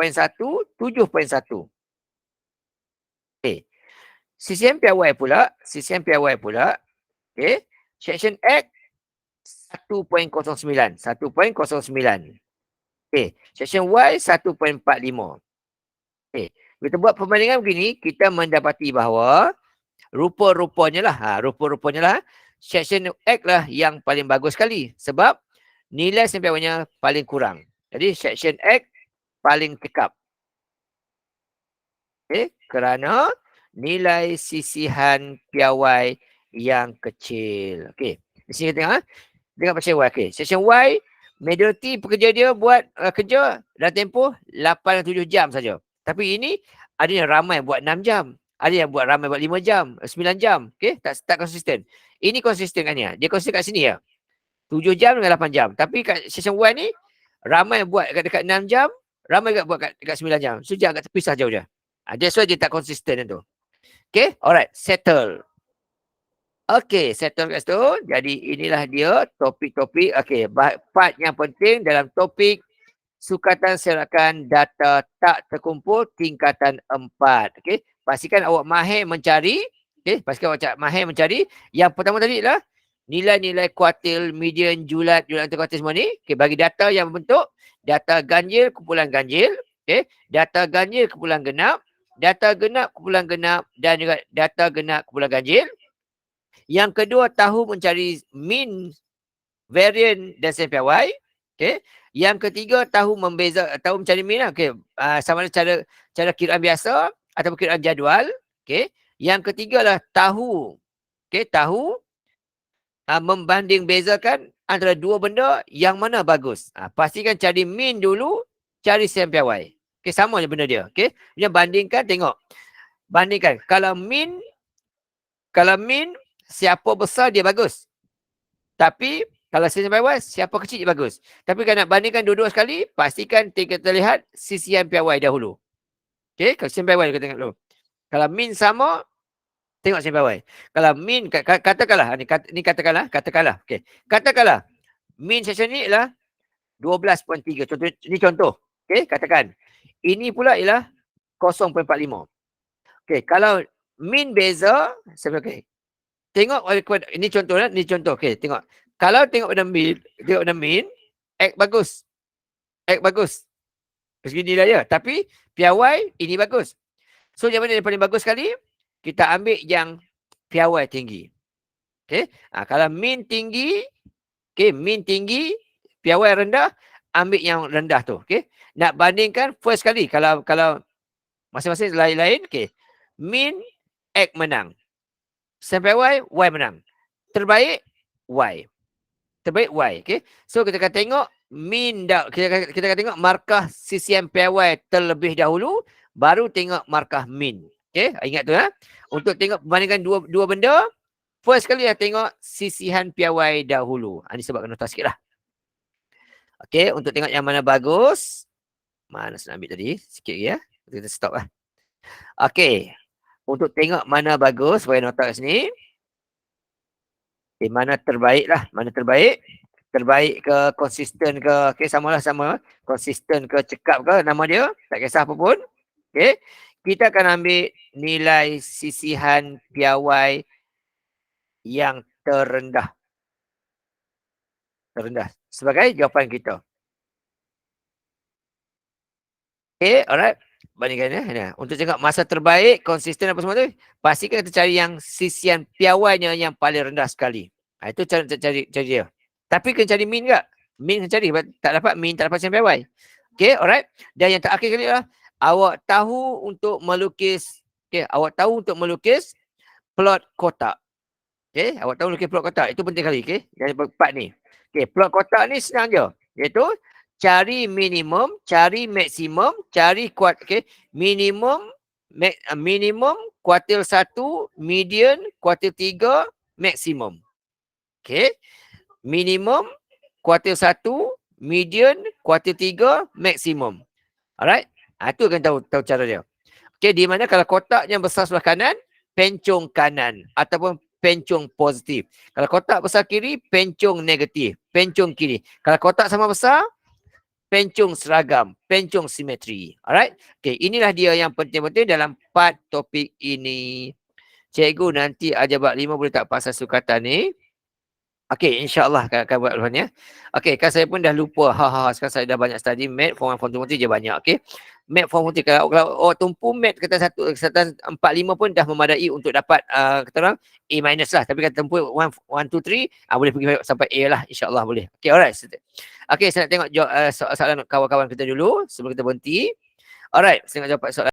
7.1. CCM piawai pula. Section X 1.09. 1.09. Section Y 1.45. Kita buat perbandingan begini, kita mendapati bahawa rupa-rupanya lah, section X lah yang paling bagus sekali. Sebab nilai sistem piawainya paling kurang. Jadi section X paling cekap. Kerana nilai sisihan piawai yang kecil. Di sini kita tengok. Tengok section Y. Section Y, majoriti pekerja dia buat kerja dalam tempoh 8 atau 7 jam saja. Tapi ini ada yang ramai buat 6 jam. Ada yang buat ramai buat 5 jam, 9 jam. Tak konsisten. Ini konsisten kan dia. Dia konsisten kat sini ya. 7 jam dengan 8 jam. Tapi kat section Y ni, ramai buat dekat 6 jam, ramai buat dekat 9 jam. So, dia agak terpisah jauh dia. That's why dia tak konsisten tu. Alright. Settle. Settle kat situ. Jadi inilah dia topik-topik. Part yang penting dalam topik sukatan serakan data tak terkumpul tingkatan 4. Pastikan awak mahir mencari. Pastikan awak mahir mencari. Yang pertama tadi adalah nilai-nilai kuartil, median, julat antarkuartil semua ni. Bagi data yang membentuk data ganjil, kumpulan ganjil. Data ganjil, kumpulan genap. Data genap, kumpulan genap. Dan juga data genap, kumpulan ganjil. Yang kedua, tahu mencari min, varian dan sistem piawai. Yang ketiga, tahu mencari min. Sama ada cara kiraan biasa atau kiraan jadual. Yang ketiga adalah tahu. Tahu membanding bezakan antara dua benda yang mana bagus. Pastikan cari min dulu, cari sistem piawai. Sama je benda dia. Dia bandingkan, tengok. Bandingkan. Kalau min siapa besar dia bagus. Tapi kalau sistem piawai siapa kecil dia bagus. Tapi kalau nak bandingkan dua-dua sekali, pastikan kita lihat sisihan piawai dahulu. Kalau sistem piawai kita tengok dulu. Kalau min sama, tengok sistem piawai. Kalau min, katakanlah min section ni ialah 12.3. Ini contoh. Katakan. Ini pula ialah 0.45. Kalau min beza, tengok ini contoh lah, ni contoh. Tengok. Kalau tengok pada min, X bagus. Segi nilai dia. Tapi piawai ini bagus. So yang mana yang paling bagus sekali? Kita ambil yang piawai tinggi. Okey. Kalau min tinggi, min tinggi, piawai rendah, ambil yang rendah tu. Okey. Nak bandingkan first kali kalau masing-masing lain-lain, min X menang. Piawai Y menang. Terbaik Y. Terbaik Y. Okey. So kita akan tengok min kita akan tengok markah sisian piawai terlebih dahulu, baru tengok markah min. Okey, ingat tu Untuk tengok perbandingan dua benda, first kali tengok sisihan piawai dahulu. Ini sebab kena tahu sikitlah. Okey, untuk tengok yang mana bagus. Mana saya ambil tadi? Sikit lagi Kita stop lah. Okey. Untuk tengok mana bagus, supaya nota kat sini. Mana terbaik lah. Mana terbaik. Terbaik ke, konsisten ke. Okey, sama. Konsisten ke, cekap ke, nama dia. Tak kisah apa pun. Okey. Kita akan ambil nilai sisihan piawai yang terendah. Sebagai jawapan kita. Okay, alright. Bandingkan Untuk tengok masa terbaik, konsisten apa semua tu, pastikan kita cari yang sisian piawainya yang paling rendah sekali. Itu cari dia. Tapi kena cari min ke? Min kena cari. Tak dapat min, tak dapat sisian piawai. Okay, alright. Dan yang terakhir kali awak tahu untuk melukis. Awak tahu untuk melukis plot kotak. Awak tahu melukis plot kotak. Itu penting kali. Yang part ni. Plot kotak ni senang je. Iaitu cari minimum, cari maksimum, cari minimum, kuartil 1, median, kuartil 3, maksimum. Minimum, kuartil 1, median, kuartil 3, maksimum. Alright. Itu akan tahu cara dia. Di mana kalau kotaknya besar sebelah kanan, pencung kanan ataupun pencung positif. Kalau kotak besar kiri, pencung negatif. Pencung kiri. Kalau kotak sama besar, pencung seragam. Pencung simetri. Alright. Inilah dia yang penting-penting dalam part topik ini. Cikgu nanti ajar bab 5 boleh tak pasal sukatan ni? InsyaAllah akan buat duluan kan saya pun dah lupa. Sekarang saya dah banyak study math, form 1, form 2, je banyak. Math, form 1, kalau awak tumpu math kata 1, 4, 5 pun dah memadai untuk dapat kata orang A- lah. Tapi kalau tumpu 1, 2, 3, boleh pergi sampai A lah. InsyaAllah boleh. Alright. Saya nak tengok soalan kawan-kawan kita dulu sebelum kita berhenti. Alright, saya nak jawab soalan.